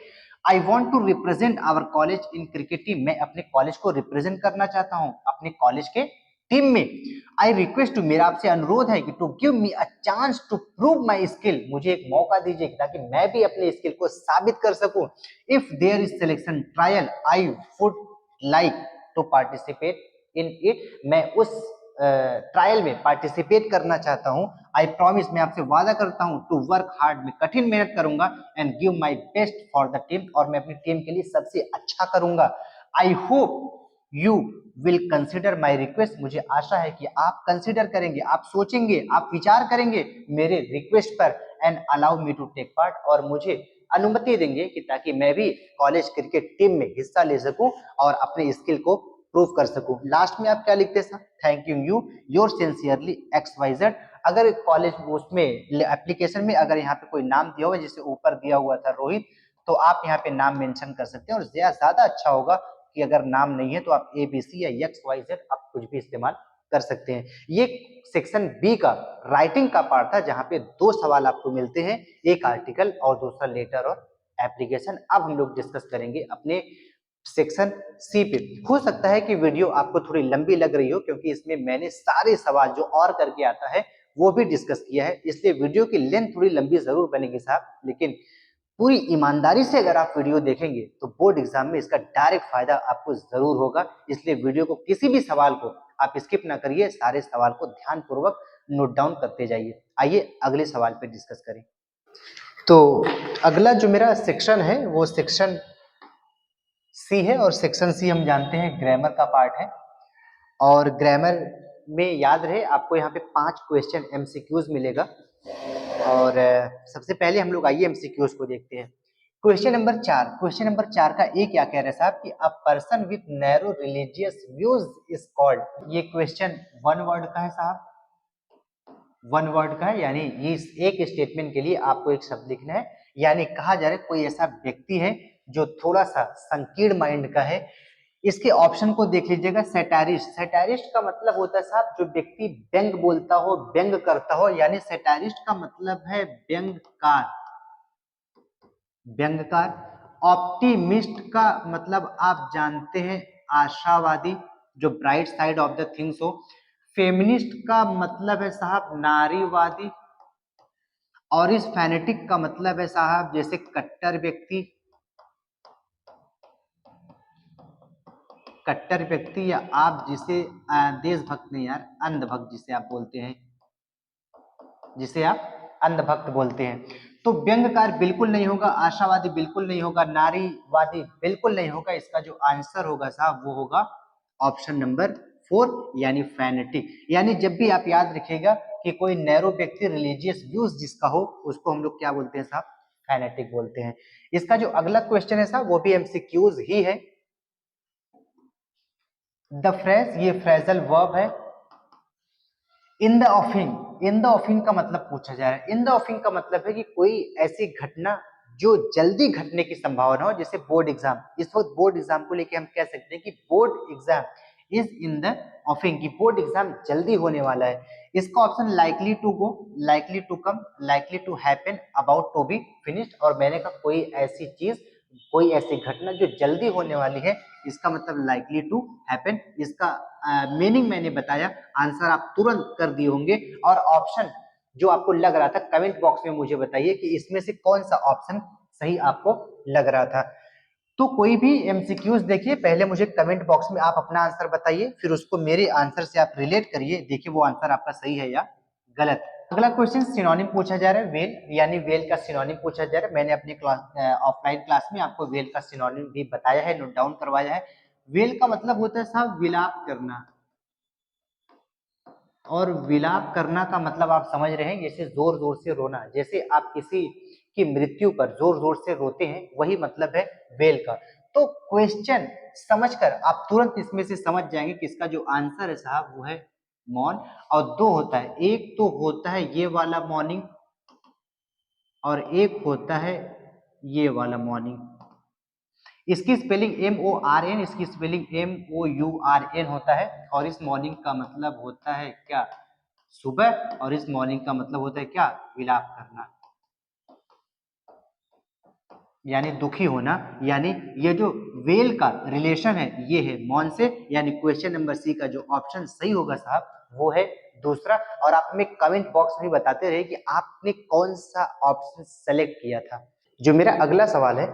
I want to represent our college in cricket team, मैं अपने कॉलेज को रिप्रेजेंट करना चाहता हूँ अपने कॉलेज के टीम में। आई रिक्वेस्ट टू, मेरा आपसे अनुरोध है कि to give me a chance to prove my skill, मुझे एक मौका दीजिए ताकि मैं भी अपने स्किल को साबित कर सकूं। If there is selection trial I would like to participate in it, मैं उस ट्रायल में पार्टिसिपेट करना चाहता हूं। आई प्रॉमिस, मैं आपसे वादा करता हूं, टू वर्क हार्ड, मैं कठिन मेहनत करूंगा, and give my best for the team, और मैं अपनी टीम के लिए सबसे अच्छा करूंगा। I hope you will consider my request, मुझे आशा है कि आप कंसिडर करेंगे, आप सोचेंगे, आप विचार करेंगे मेरे रिक्वेस्ट पर, and allow me to take part, और मुझे अनुमति देंगे कि ताकि मैं भी कॉलेज क्रिकेट टीम में हिस्सा ले सकूं और अपने स्किल को प्रूव कर सकूं। लास्ट में आप क्या लिखते हैं, thank you your sincerely XYZ। अगर कॉलेज उसमें एप्लीकेशन में अगर यहाँ पे कोई नाम दिया हुआ है, जैसे ऊपर दिया हुआ था रोहित, तो आप यहाँ पे नाम मेंशन कर सकते हैं। और ज्यादा अच्छा होगा कि अगर नाम नहीं है तो आप ABC या XYZ आप कुछ भी इस्तेमाल कर सकते हैं। ये सेक्शन बी का राइटिंग का पार्ट था, जहां पे दो सवाल आपको मिलते हैं, एक आर्टिकल और दूसरा लेटर और एप्लीकेशन। अब हम लोग डिस्कस करेंगे अपने सेक्शन सी पे। हो सकता है कि वीडियो आपको थोड़ी लंबी लग रही हो, क्योंकि इसमें मैंने सारे सवाल जो और करके आता है वो भी डिस्कस किया है, इसलिए वीडियो की लेंथ थोड़ी लंबी जरूर बनेगी साहब। लेकिन पूरी ईमानदारी से अगर आप वीडियो देखेंगे तो बोर्ड एग्जाम में इसका डायरेक्ट फायदा आपको जरूर होगा। इसलिए वीडियो को, किसी भी सवाल को आप स्किप ना करिए, सारे सवाल को ध्यानपूर्वक नोट डाउन करते जाइए। आइए अगले सवाल पे डिस्कस करें। तो अगला जो मेरा सेक्शन है वो सेक्शन सी है, और सेक्शन सी हम जानते हैं ग्रामर का पार्ट है। और ग्रामर में याद रहे आपको यहाँ पे 5 क्वेश्चन MCQs मिलेगा। और सबसे पहले हम लोग आइए MCQs को देखते हैं। क्वेश्चन नंबर 4 का ए क्या कह रहा है साहब, कि a person with narrow religious views is called. ये क्वेश्चन 1 वर्ड का है साहब, वन वर्ड का है, यानी ये इस एक स्टेटमेंट के लिए आपको एक शब्द लिखना है। यानी कहा जा रहा है कोई ऐसा व्यक्ति है जो थोड़ा सा संकीर्ण माइंड का है। इसके ऑप्शन को देख लीजिएगा। सैटारिस्ट, सैटारिस्ट का मतलब होता है साहब जो व्यक्ति व्यंग बोलता हो, व्यंग करता हो, यानी सैटारिस्ट का मतलब है व्यंगकार, व्यंगकार। ऑप्टिमिस्ट का मतलब आप जानते हैं आशावादी, जो bright side of the things हो। फेमिनिस्ट का मतलब है साहब नारीवादी। और इस फैनेटिक का मतलब है साहब जैसे कट्टर व्यक्ति, कट्टर व्यक्ति, या आप जिसे देशभक्त नहीं यार, अंधभक्त जिसे आप बोलते हैं, जिसे आप अंधभक्त बोलते हैं। तो व्यंग्यकार बिल्कुल नहीं होगा, आशावादी बिल्कुल नहीं होगा, नारीवादी बिल्कुल नहीं होगा। इसका जो आंसर होगा साहब वो होगा ऑप्शन नंबर 4 यानी फैनेटिक। यानी जब भी आप याद रखिएगा कि कोई नैरो व्यक्ति रिलीजियस व्यूज जिसका हो उसको हम लोग क्या बोलते हैं साहब, फैनेटिक बोलते हैं। इसका जो अगला क्वेश्चन है साहब वो भी एमसीक्यूज ही है। द फ्रेज, ये फ्रेजल वर्ब है। इन द ऑफिंग, इन द ऑफिंग का मतलब पूछा जा रहा है। इन द ऑफिंग का मतलब है कि कोई ऐसी घटना जो जल्दी घटने की संभावना हो, जैसे बोर्ड एग्जाम। इस वक्त बोर्ड एग्जाम को लेके हम कह सकते हैं कि board exam is in the offing, की बोर्ड एग्जाम जल्दी होने वाला है। इसका option likely to go, likely to come, likely to happen, about to be finished. और मैंने कहा कोई ऐसी चीज, कोई ऐसी घटना जो जल्दी होने वाली है, इसका मतलब लाइकली टू हैपन। इसका मीनिंग मैंने बताया, आंसर आप तुरंत कर दिए होंगे। और ऑप्शन जो आपको लग रहा था कमेंट बॉक्स में मुझे बताइए कि इसमें से कौन सा ऑप्शन सही आपको लग रहा था। तो कोई भी एमसीक्यूज देखिए, पहले मुझे कमेंट बॉक्स में आप अपना आंसर बताइए, फिर उसको मेरे आंसर से आप रिलेट करिए, देखिए वो आंसर आपका सही है या गलत। अगला क्वेश्चन सिनोनिम पूछा जा रहा है, वेल, यानी वेल का सिनोनिम पूछा जा रहा है। मैंने अपनी ऑफलाइन क्लास में आपको वेल का सिनोनिम भी बताया है, नोट डाउन करवाया है। वेल का मतलब होता है साहब विलाप करना, और विलाप करना का मतलब आप समझ रहे हैं, जैसे जोर जोर से रोना, जैसे आप किसी की मृत्यु पर जोर जोर से रोते हैं, वही मतलब है वेल का। तो क्वेश्चन समझकर आप तुरंत इसमें से समझ जाएंगे कि इसका जो आंसर है साहब वो है मौन। और दो होता है, एक तो होता है ये वाला मॉर्निंग, और एक होता है ये वाला मॉर्निंग। इसकी स्पेलिंग MORN, इसकी स्पेलिंग MOURN होता है। और इस मॉर्निंग का मतलब होता है क्या, सुबह। और इस मॉर्निंग का मतलब होता है क्या, विलाप करना, यानी दुखी होना। यानी ये जो वेल का रिलेशन है ये है मौन से। यानी क्वेश्चन नंबर सी का जो ऑप्शन सही होगा साहब वो है दूसरा। और आप हमें कमेंट बॉक्स में बताते रहे कि आपने कौन सा ऑप्शन सेलेक्ट किया था। जो मेरा अगला सवाल है,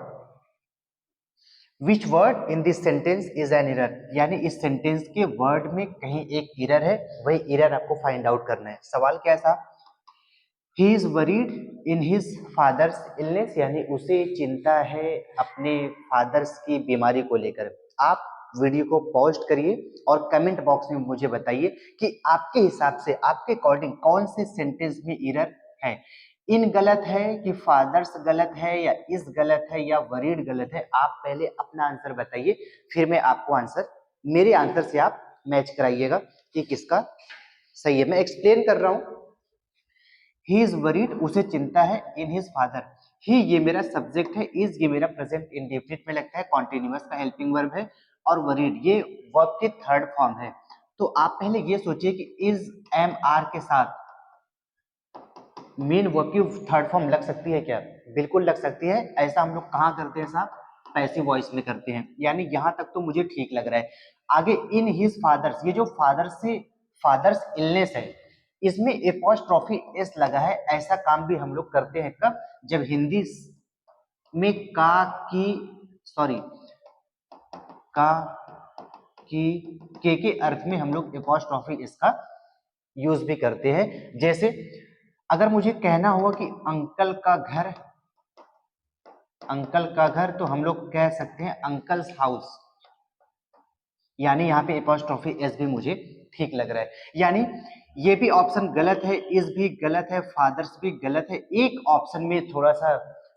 which word in this sentence is an error, यानी इस सेंटेंस के वर्ड में कहीं एक एरर है, वही एरर आपको फाइंड आउट करना है। सवाल कैसा, he is worried in his father's illness, यानी उसे चिंता है अपने फादर्स की बीमारी को लेकर। आप वीडियो को पॉज करिए और कमेंट बॉक्स में मुझे बताइए कि आपके हिसाब से, आपके अकॉर्डिंग कौन से सेंटेंस में एरर है। इन गलत है कि फादर्स गलत है, या इस गलत है, या वरीड गलत है। आप पहले अपना आंसर बताइए, फिर मैं आपको आंसर, मेरे आंसर से आप मैच कराइएगा कि किसका सही है। मैं एक्सप्लेन कर रहा हूं। ही इज वरीड, उसे चिंता है, इन हिज फादर। ही ये मेरा सब्जेक्ट है, इज ये मेरा प्रेजेंट इंडेफिनिट में लगता है, कॉन्टिन्यूअस का हेल्पिंग वर्ब है। और वरीड ये वर्ब की थर्ड फॉर्म है। तो आप पहले ये सोचिए कि इज एम आर के साथ मेन वर्ब की थर्ड फॉर्म लग सकती है क्या, बिल्कुल लग सकती है। ऐसा हम लोग कहाँ करते हैं साहब, पैसिव वॉइस में करते हैं। यानी यहां तक तो मुझे ठीक लग रहा है। आगे इन हिज फादर्स, ये जो फादर्स से फादर्स इलनेस है, इसमें एपॉस्ट्रोफी एस लगा है। ऐसा काम भी हम लोग करते हैं कब, जब हिंदी में का की, सॉरी, का की के अर्थ में हम लोग एपॉस्ट्रोफी इसका यूज भी करते हैं। जैसे अगर मुझे कहना होगा कि अंकल का घर, अंकल का घर, तो हम लोग कह सकते हैं अंकल्स हाउस। यानी यहाँ पे एपॉस्ट्रोफी एस भी मुझे ठीक लग रहा है। यानी ये भी ऑप्शन गलत है, इस भी गलत है, फादर्स भी गलत है। एक ऑप्शन में थोड़ा सा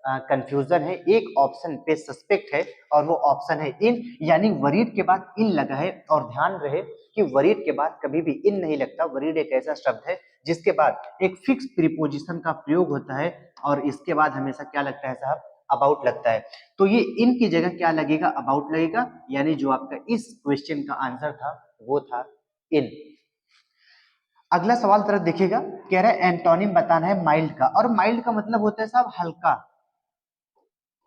कंफ्यूजन है, एक ऑप्शन पे सस्पेक्ट है और वो ऑप्शन है इन, यानी वरीड के बाद इन लगा है। और ध्यान रहे कि वरीड के बाद कभी भी इन नहीं लगता। वरीड एक ऐसा शब्द है जिसके बाद एक फिक्स प्रीपोजिशन का प्रयोग होता है और इसके बाद हमेशा क्या लगता है साहब, अबाउट लगता है। तो ये इन की जगह क्या लगेगा, अबाउट लगेगा, यानी जो आपका इस क्वेश्चन का आंसर था वो था इन। अगला सवाल तरफ देखिएगा, कह रहा है एंटोनिम बताना है माइल्ड का, और माइल्ड का मतलब होता है साहब हल्का,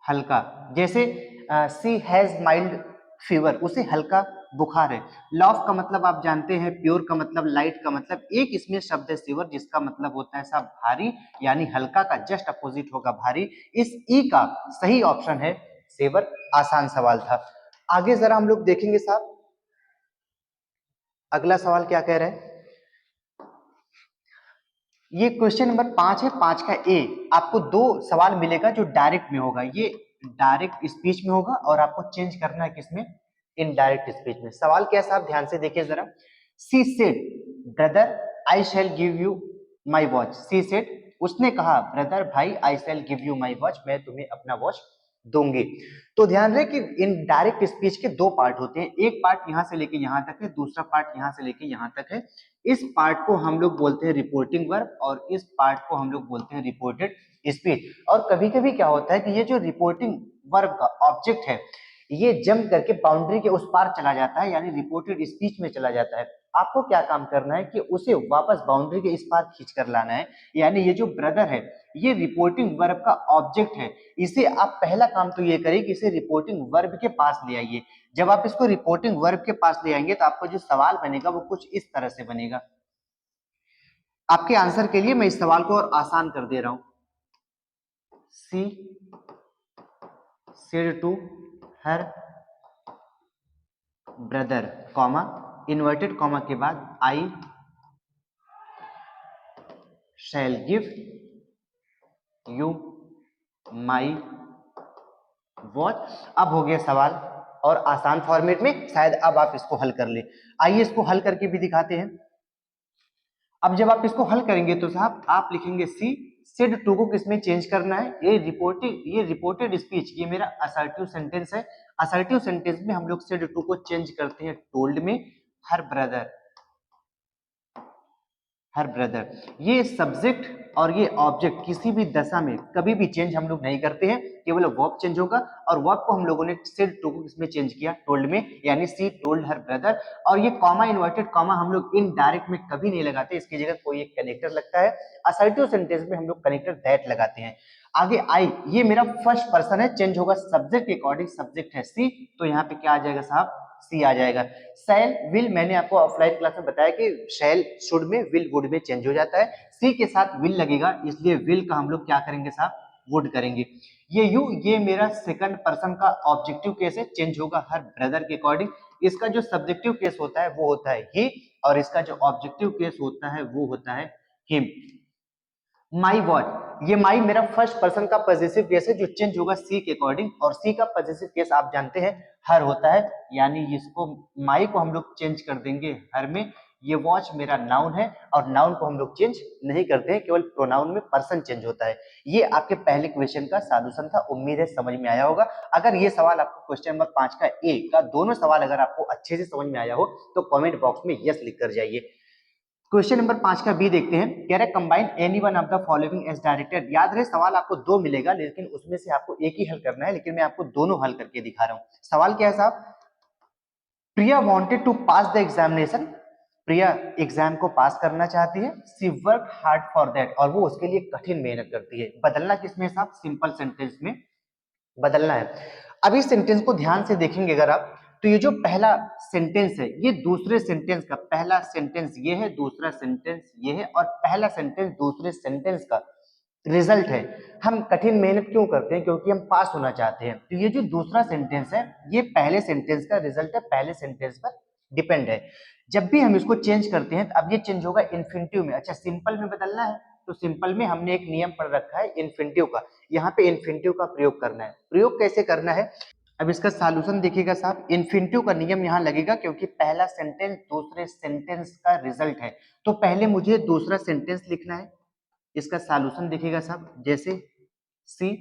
हल्का। जैसे सी हैज माइल्ड फीवर, उसे हल्का बुखार है। लॉफ का मतलब आप जानते हैं, प्योर का मतलब, लाइट का मतलब, एक इसमें शब्द है सीवर जिसका मतलब होता है साहब भारी, यानी हल्का का जस्ट अपोजिट होगा भारी। इस ई का सही ऑप्शन है सेवर। आसान सवाल था। आगे जरा हम लोग देखेंगे साहब, अगला सवाल क्या कह रहे हैं। ये क्वेश्चन नंबर 5 है, 5 का ए। आपको दो सवाल मिलेगा जो डायरेक्ट में होगा, ये डायरेक्ट स्पीच में होगा और आपको चेंज करना है किसमें, इनडायरेक्ट स्पीच में। सवाल क्या है साहब, ध्यान से देखिए जरा। She said brother I shall give you my watch. She said, उसने कहा ब्रदर भाई, I shall give you my watch, मैं तुम्हें अपना वॉच दूंगी। तो ध्यान रहे कि इन डायरेक्ट स्पीच के दो पार्ट होते हैं, एक पार्ट यहां से लेके यहां तक है, दूसरा पार्ट यहां से लेके यहां तक है। इस पार्ट को हम लोग बोलते हैं रिपोर्टिंग वर्ब और इस पार्ट को हम लोग बोलते हैं रिपोर्टेड स्पीच। और कभी कभी क्या होता है कि ये जो रिपोर्टिंग वर्ब का ऑब्जेक्ट है ये जंप करके बाउंड्री के उस पार चला जाता है, यानी रिपोर्टेड स्पीच में चला जाता है। आपको क्या काम करना है कि उसे वापस बाउंड्री के इस पार खींच कर लाना है। यानी ये जो ब्रदर है ये रिपोर्टिंग वर्ब का ऑब्जेक्ट है, इसे आप पहला काम तो ये करिए कि इसे रिपोर्टिंग वर्ब के पास ले आइए। जब आप इसको रिपोर्टिंग वर्ब के पास ले आएंगे तो आपका जो सवाल बनेगा वो कुछ इस तरह से बनेगा। आपके आंसर के लिए मैं इस सवाल को और आसान कर दे रहा हूं। She said to her brother, comma, inverted comma के बाद I shall give you my watch. अब हो गया सवाल और आसान फॉर्मेट में, शायद अब आप इसको हल कर ले। आइए इसको हल करके भी दिखाते हैं। अब जब आप इसको हल करेंगे तो साहब आप लिखेंगे सी सेड टू को किसमें चेंज करना है, ये रिपोर्टेड स्पीच, ये मेरा असर्टिव सेंटेंस है। असर्टिव सेंटेंस में हम लोग सेड टू को चेंज करते हैं टोल्ड में। हर ब्रदर, हर ब्रदर, ये सब्जेक्ट और ये ऑब्जेक्ट किसी भी दशा में कभी भी चेंज हम लोग नहीं करते हैं, केवल वर्ब चेंज होगा। और वर्ब को हम लोगों ने सेड टू को किसमें चेंज किया, टोल्ड में, यानी सी टोल्ड हर ब्रदर। और ये कॉमा, इन्वर्टेड कॉमा हम लोग इनडायरेक्ट में कभी नहीं लगाते, इसकी जगह कोई एक कनेक्टर लगता है। असर्टिव सेंटेंस में हम लोग कनेक्टर दैट लगाते हैं। आगे आई, ये मेरा फर्स्ट पर्सन है, चेंज होगा सब्जेक्ट के अकॉर्डिंग, सब्जेक्ट है सी, तो यहाँ पे क्या आ जाएगा साहब, सी आ जाएगा। शैल विल, मैंने आपको ऑफलाइन क्लास में बताया कि शैल शुड में, विल वुड में चेंज हो जाता है। सी के साथ विल लगेगा, इसलिए विल का हम लोग क्या करेंगे साहब, वुड करेंगे। ये यू, ये मेरा सेकंड पर्सन का ऑब्जेक्टिव केस है, चेंज होगा हर ब्रदर के अकॉर्डिंग। इसका जो सब्जेक्टिव केस होता है वो होता है ही, और इसका जो ऑब्जेक्टिव केस होता है वो होता है हिम। माई वॉट, ये माई मेरा फर्स्ट पर्सन का पॉजिटिव केस है जो चेंज होगा सी के अकॉर्डिंग, और सी का पॉजिटिव केस आप जानते हैं हर होता है, यानी इसको माई को हम लोग चेंज कर देंगे हर में। ये वॉच मेरा नाउन है और नाउन को हम लोग चेंज नहीं करते हैं, केवल प्रोनाउन में पर्सन चेंज होता है। ये आपके पहले क्वेश्चन का सॉल्यूशन था, उम्मीद है समझ में आया होगा। अगर ये सवाल आपको क्वेश्चन नंबर 5 का ए का दोनों सवाल अगर आपको अच्छे से समझ में आया हो तो कमेंट बॉक्स में यस लिख कर जाइए। क्वेश्चन नंबर 5 का बी देखते हैं, कह रहे combine any one of the following as directed. याद रहे सवाल आपको दो मिलेगा लेकिन उसमें से आपको एक ही हल करना है, लेकिन मैं आपको दोनों हल करके दिखा रहा हूं। सवाल क्या है साहब, Priya wanted to pass the examination, Priya exam को पास करना चाहती है। She work hard for that, और वो उसके लिए कठिन मेहनत करती है। बदलना किसमें साहब, सिंपल सेंटेंस में बदलना है। अब इस सेंटेंस को ध्यान से देखेंगे अगर आप, तो ये जो पहला सेंटेंस है ये दूसरे सेंटेंस का, पहला सेंटेंस ये है, दूसरा सेंटेंस ये है, और पहला सेंटेंस दूसरे सेंटेंस का रिजल्ट है। हम कठिन मेहनत क्यों करते हैं, क्योंकि हम पास होना चाहते हैं। तो ये जो दूसरा सेंटेंस है ये पहले सेंटेंस का रिजल्ट है, पहले सेंटेंस पर डिपेंड है। जब भी हम इसको चेंज करते हैं अब ये चेंज होगा इन्फिनिटिव में। अच्छा, सिंपल में बदलना है तो सिंपल में हमने एक नियम पढ़ रखा है इन्फिनिटिव का, यहाँ पे इन्फिनिटिव का प्रयोग करना है। प्रयोग कैसे करना है, अब इसका सॉल्यूशन देखिएगा साहब। इन्फिनिटिव का नियम यहाँ लगेगा क्योंकि पहला सेंटेंस दूसरे सेंटेंस का रिजल्ट है, तो पहले मुझे दूसरा सेंटेंस लिखना है। इसका सॉल्यूशन देखिएगा साहब, जैसे सी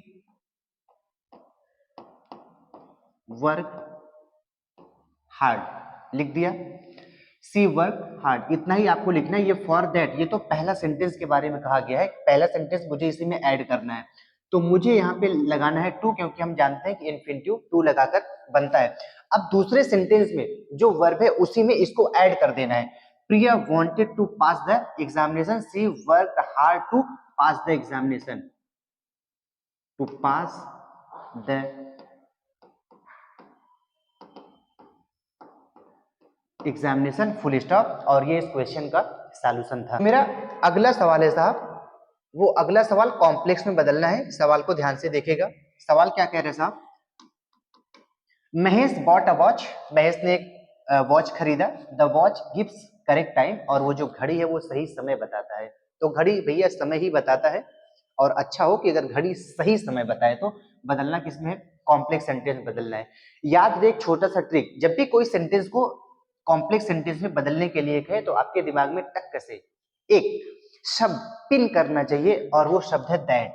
वर्क हार्ड लिख दिया, सी वर्क हार्ड, इतना ही आपको लिखना है। ये फॉर दैट, ये तो पहला सेंटेंस के बारे में कहा गया है, पहला सेंटेंस मुझे इसी में ऐड करना है, तो मुझे यहाँ पे लगाना है टू, क्योंकि हम जानते हैं कि इन्फिनिटिव टू लगाकर बनता है। अब दूसरे सेंटेंस में जो वर्ब है उसी में इसको ऐड कर देना है। Priya wanted to pass the examination, she work hard to pass the examination, to pass the examination, full stop. और ये इस क्वेश्चन का सॉल्यूशन था। मेरा अगला सवाल है साहब, वो अगला सवाल कॉम्प्लेक्स में बदलना है। सवाल को ध्यान से देखिएगा। सवाल क्या कह रहे हैं साहब, Mahesh bought a watch, Mahesh ने एक वॉच खरीदा, the watch gives correct time, और वो जो घड़ी है वो सही समय बताता है। तो घड़ी भैया समय ही बताता है, और अच्छा हो कि अगर घड़ी सही समय बताए तो बदलना किसमें है, कॉम्प्लेक्स सेंटेंस बदलना है। याद रहे एक छोटा सा ट्रिक, जब भी कोई सेंटेंस को कॉम्प्लेक्स सेंटेंस में बदलने के लिए कहे तो आपके दिमाग में टक से एक शब्द पिन करना चाहिए, और वो शब्द है दैट।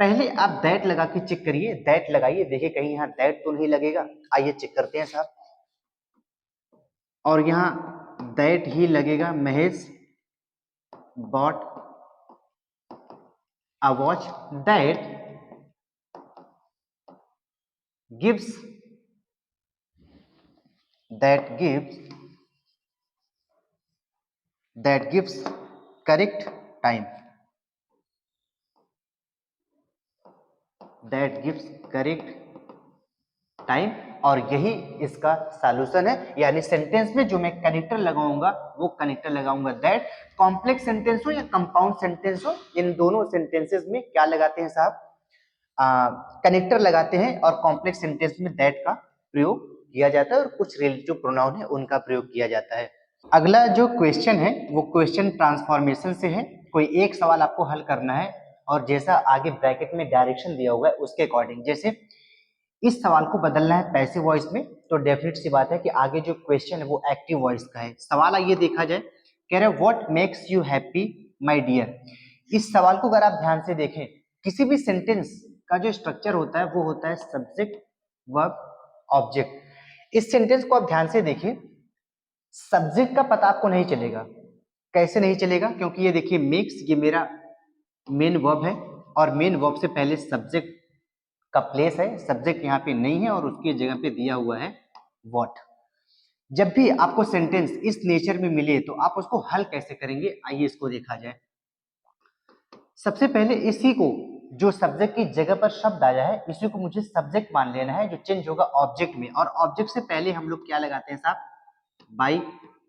पहले आप दैट लगा के चेक करिए, दैट लगाइए, देखिए कहीं यहाँ दैट तो नहीं लगेगा। आइए चेक करते हैं साहब, और यहाँ दैट ही लगेगा। Mahesh bought a watch that gives correct time, that gives correct time. और यही इसका सॉल्यूशन है। यानी सेंटेंस में जो मैं कनेक्टर लगाऊंगा वो कनेक्टर लगाऊंगा दैट। कॉम्प्लेक्स सेंटेंस हो या कंपाउंड सेंटेंस हो, इन दोनों सेंटेंसेस में क्या लगाते हैं साहब, कनेक्टर लगाते हैं, और कॉम्प्लेक्स सेंटेंस में दैट का प्रयोग किया जाता है, और कुछ रिलेटिव प्रोनाउन है उनका प्रयोग किया जाता है। अगला जो क्वेश्चन है वो क्वेश्चन ट्रांसफॉर्मेशन से है। कोई एक सवाल आपको हल करना है, और जैसा आगे ब्रैकेट में डायरेक्शन दिया हुआ है उसके अकॉर्डिंग, जैसे इस सवाल को बदलना है पैसिव वॉइस में, तो डेफिनेट सी बात है कि आगे जो क्वेश्चन है वो एक्टिव वॉइस का है। सवाल आइए देखा जाए, कह रहे हैं what makes you happy my dear. इस सवाल को अगर आप ध्यान से देखें, किसी भी सेंटेंस का जो स्ट्रक्चर होता है वो होता है सब्जेक्ट वर्ब ऑब्जेक्ट। इस सेंटेंस को आप ध्यान से देखिए, सब्जेक्ट का पता आपको नहीं चलेगा। कैसे नहीं चलेगा, क्योंकि ये देखिए मेक्स, ये मेरा मेन वर्ब है, और मेन वर्ब से पहले सब्जेक्ट का प्लेस है, सब्जेक्ट यहाँ पे नहीं है, और उसकी जगह पे दिया हुआ है व्हाट। जब भी आपको सेंटेंस इस नेचर में मिले तो आप उसको हल कैसे करेंगे, आइए इसको देखा जाए। सबसे पहले इसी को, जो सब्जेक्ट की जगह पर शब्द आया है, इसी को मुझे सब्जेक्ट मान लेना है, जो चेंज होगा ऑब्जेक्ट में। और ऑब्जेक्ट से पहले हम लोग क्या लगाते हैं साहब, बाई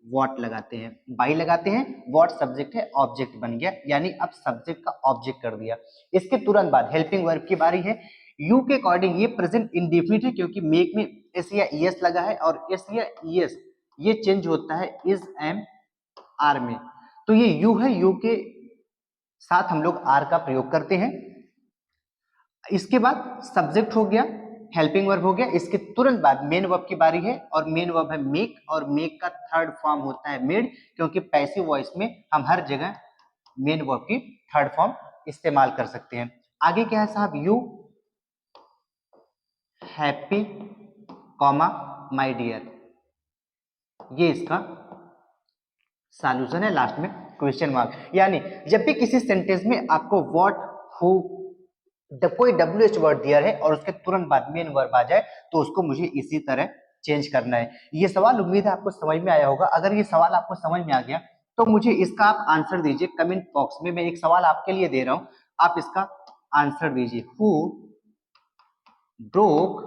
व्हाट लगाते हैं, बाई लगाते हैं, व्हाट सब्जेक्ट है, ऑब्जेक्ट बन गया, यानी अब सब्जेक्ट का ऑब्जेक्ट कर दिया। इसके तुरंत बाद हेल्पिंग वर्ब की बारी है। यू के अकॉर्डिंग ये प्रेजेंट इंडेफिनिट है, क्योंकि मेक में एस या ईएस लगा है, और एस या ईएस ये चेंज होता है इज एम आर में, तो ये यू है, यू के साथ हम लोग आर का प्रयोग करते हैं। इसके बाद सब्जेक्ट हो गया, हेल्पिंग वर्ब हो गया, इसके तुरंत बाद मेन वर्ब की बारी है, और मेन वर्ब है मेक, और मेक का थर्ड फॉर्म होता है मेड, क्योंकि पैसिव वॉइस में हम हर जगह मेन वर्ब की थर्ड फॉर्म इस्तेमाल कर सकते हैं। आगे क्या है साहब, you happy comma my dear, ये इसका सॉल्यूशन है। लास्ट में क्वेश्चन मार्क, यानी जब भी किसी सेंटेंस में आपको व्हाट, हु, कोई WH वर्ड दिया है और उसके तुरंत बाद मेन वर्ब आ जाए, तो उसको मुझे इसी तरह चेंज करना है। ये सवाल उम्मीद है आपको समझ में आया होगा। अगर ये सवाल आपको समझ में आ गया तो मुझे इसका आप आंसर दीजिए कमेंट बॉक्स में। मैं एक सवाल आपके लिए दे रहा हूं, आप इसका आंसर दीजिए। हु ब्रोक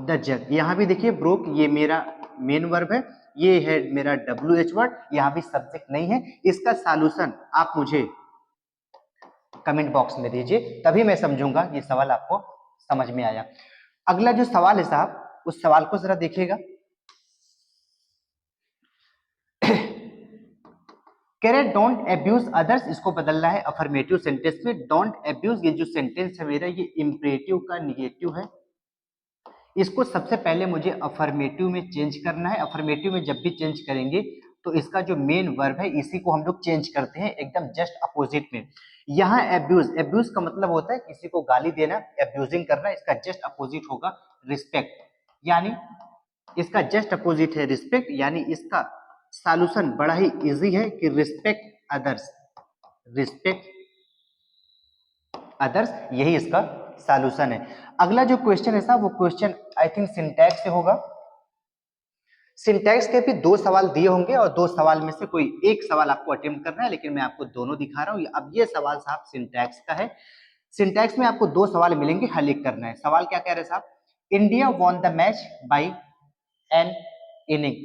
द जग, यहां भी देखिए ब्रोक, ये मेरा मेन वर्ब है, ये है मेरा WH वर्ड, यहां भी सब्जेक्ट नहीं है। इसका सॉल्यूशन आप मुझे कमेंट बॉक्स में दीजिए, तभी मैं समझूंगा ये सवाल आपको समझ में आया। अगला जो सवाल है साहब, उस सवाल को जरा देखिएगा। कह रहे डोंट एब्यूज अदर्स, इसको बदलना है अफर्मेटिव सेंटेंस में। डोंट एब्यूज, ये जो सेंटेंस है मेरा, ये इंपरेटिव का निगेटिव है, इसको सबसे पहले मुझे अफर्मेटिव में चेंज करना है। अफर्मेटिव में जब भी चेंज करेंगे तो इसका जो मेन वर्ब है इसी को हम लोग चेंज करते हैं एकदम जस्ट अपोजिट में। यहाँ एब्यूज, एब्यूज का मतलब होता है किसी को गाली देना, एब्यूजिंग करना, इसका जस्ट अपोजिट होगा रिस्पेक्ट, यानी इसका जस्ट अपोजिट है रिस्पेक्ट, यानी इसका सॉल्यूशन बड़ा ही इजी है कि रिस्पेक्ट अदर्स, रिस्पेक्ट अदर्स, यही इसका सॉल्यूशन है। अगला जो क्वेश्चन है साहब वो क्वेश्चन आई थिंक सिंटैक्स से होगा। सिंटैक्स के भी दो सवाल दिए होंगे और दो सवाल में से कोई एक सवाल आपको अटेम्प्ट करना है, लेकिन मैं आपको दोनों दिखा रहा हूं। अब ये सवाल साहब सिंटैक्स का है। सिंटैक्स में आपको दो सवाल मिलेंगे, हल एक करना है। सवाल क्या कह रहे हैं साहब, India won the match by N inning.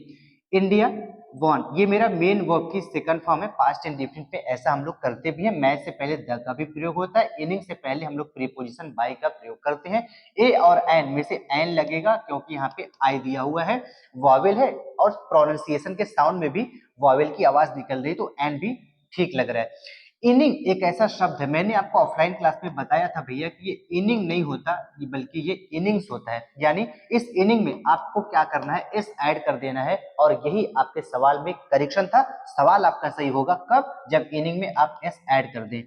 India won, ये मेरा मेन वर्ब की सेकंड फॉर्म है, पास्ट इंडेफिनिट पे ऐसा हम लोग करते भी हैं। मैच से पहले द का भी प्रयोग होता है, इनिंग से पहले हम लोग प्रीपोजिशन बाय का प्रयोग करते हैं। ए और एन में से एन लगेगा क्योंकि यहाँ पे आई दिया हुआ है, वॉवेल है और प्रोनाउंसिएशन के साउंड में भी वॉवेल की आवाज निकल रही है, तो एन भी ठीक लग रहा है। इनिंग एक ऐसा शब्द है, मैंने आपको ऑफलाइन क्लास में बताया था भैया कि ये इनिंग नहीं होता, बल्कि ये इनिंग्स होता है। यानी इस इनिंग में आपको क्या करना है, एस ऐड कर देना है, और यही आपके सवाल में करेक्शन था। सवाल आपका सही होगा कब, जब इनिंग में आप एस ऐड कर दें।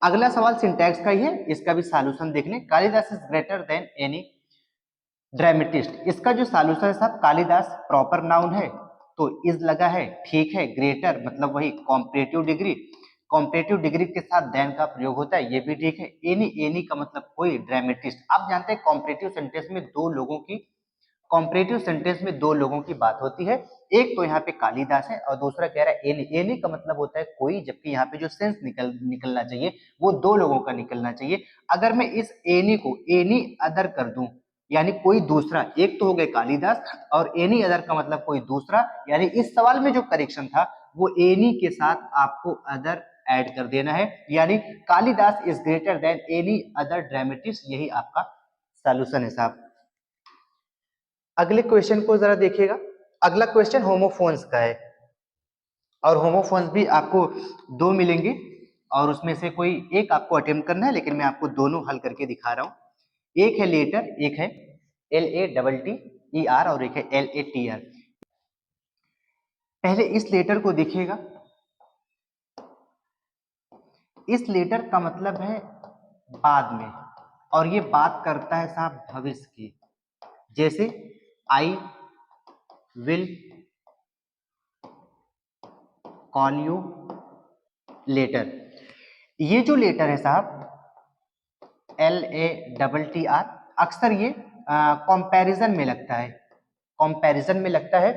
अगला सवाल सिंटैक्स का ही है, इसका भी सॉल्यूशन देख लें। Kalidas is greater than any dramatist, इसका जो सॉल्यूशन है साहब, कालिदास प्रॉपर नाउन है तो इज लगा है, ठीक है। ग्रेटर मतलब वही कॉम्परेटिव डिग्री, कॉम्परेटिव डिग्री के साथ देन का प्रयोग होता है, ये भी ठीक है। एनी, एनी का मतलब कोई, ड्रामेटिस्ट। आप जानते हैं कॉम्परेटिव सेंटेंस में दो लोगों की, कॉम्परेटिव सेंटेंस में दो लोगों की बात होती है। एक तो यहाँ पे कालिदास है और दूसरा कह रहा है एनी। एनी का मतलब होता है कोई, जबकि यहाँ पे जो सेंस निकलना चाहिए वो दो लोगों का निकलना चाहिए। अगर मैं इस एनी को एनी अदर कर दूं, यानी कोई दूसरा, एक तो हो गए कालिदास और एनी अदर का मतलब कोई दूसरा, यानी इस सवाल में जो करेक्शन था वो एनी के साथ आपको अदर ऐड कर देना है, यानी Kalidas is greater than any other dramatist, यही आपका सॉल्यूशन है साहब। अगले क्वेश्चन को जरा देखिएगा। अगला क्वेश्चन होमोफोन्स का है और होमोफोन्स भी आपको दो मिलेंगे और उसमें से कोई एक आपको अटेम्प्ट करना है, लेकिन मैं आपको दोनों हल करके दिखा रहा हूं। एक है लेटर, एक है LATTER और एक है LATR। पहले इस लेटर को देखिएगा। इस लेटर का मतलब है बाद में, और ये बात करता है साहब भविष्य की। जैसे I will call you later, ये जो लेटर है साहब LATTER, अक्सर ये कंपैरिजन में लगता है, कंपैरिजन में लगता है।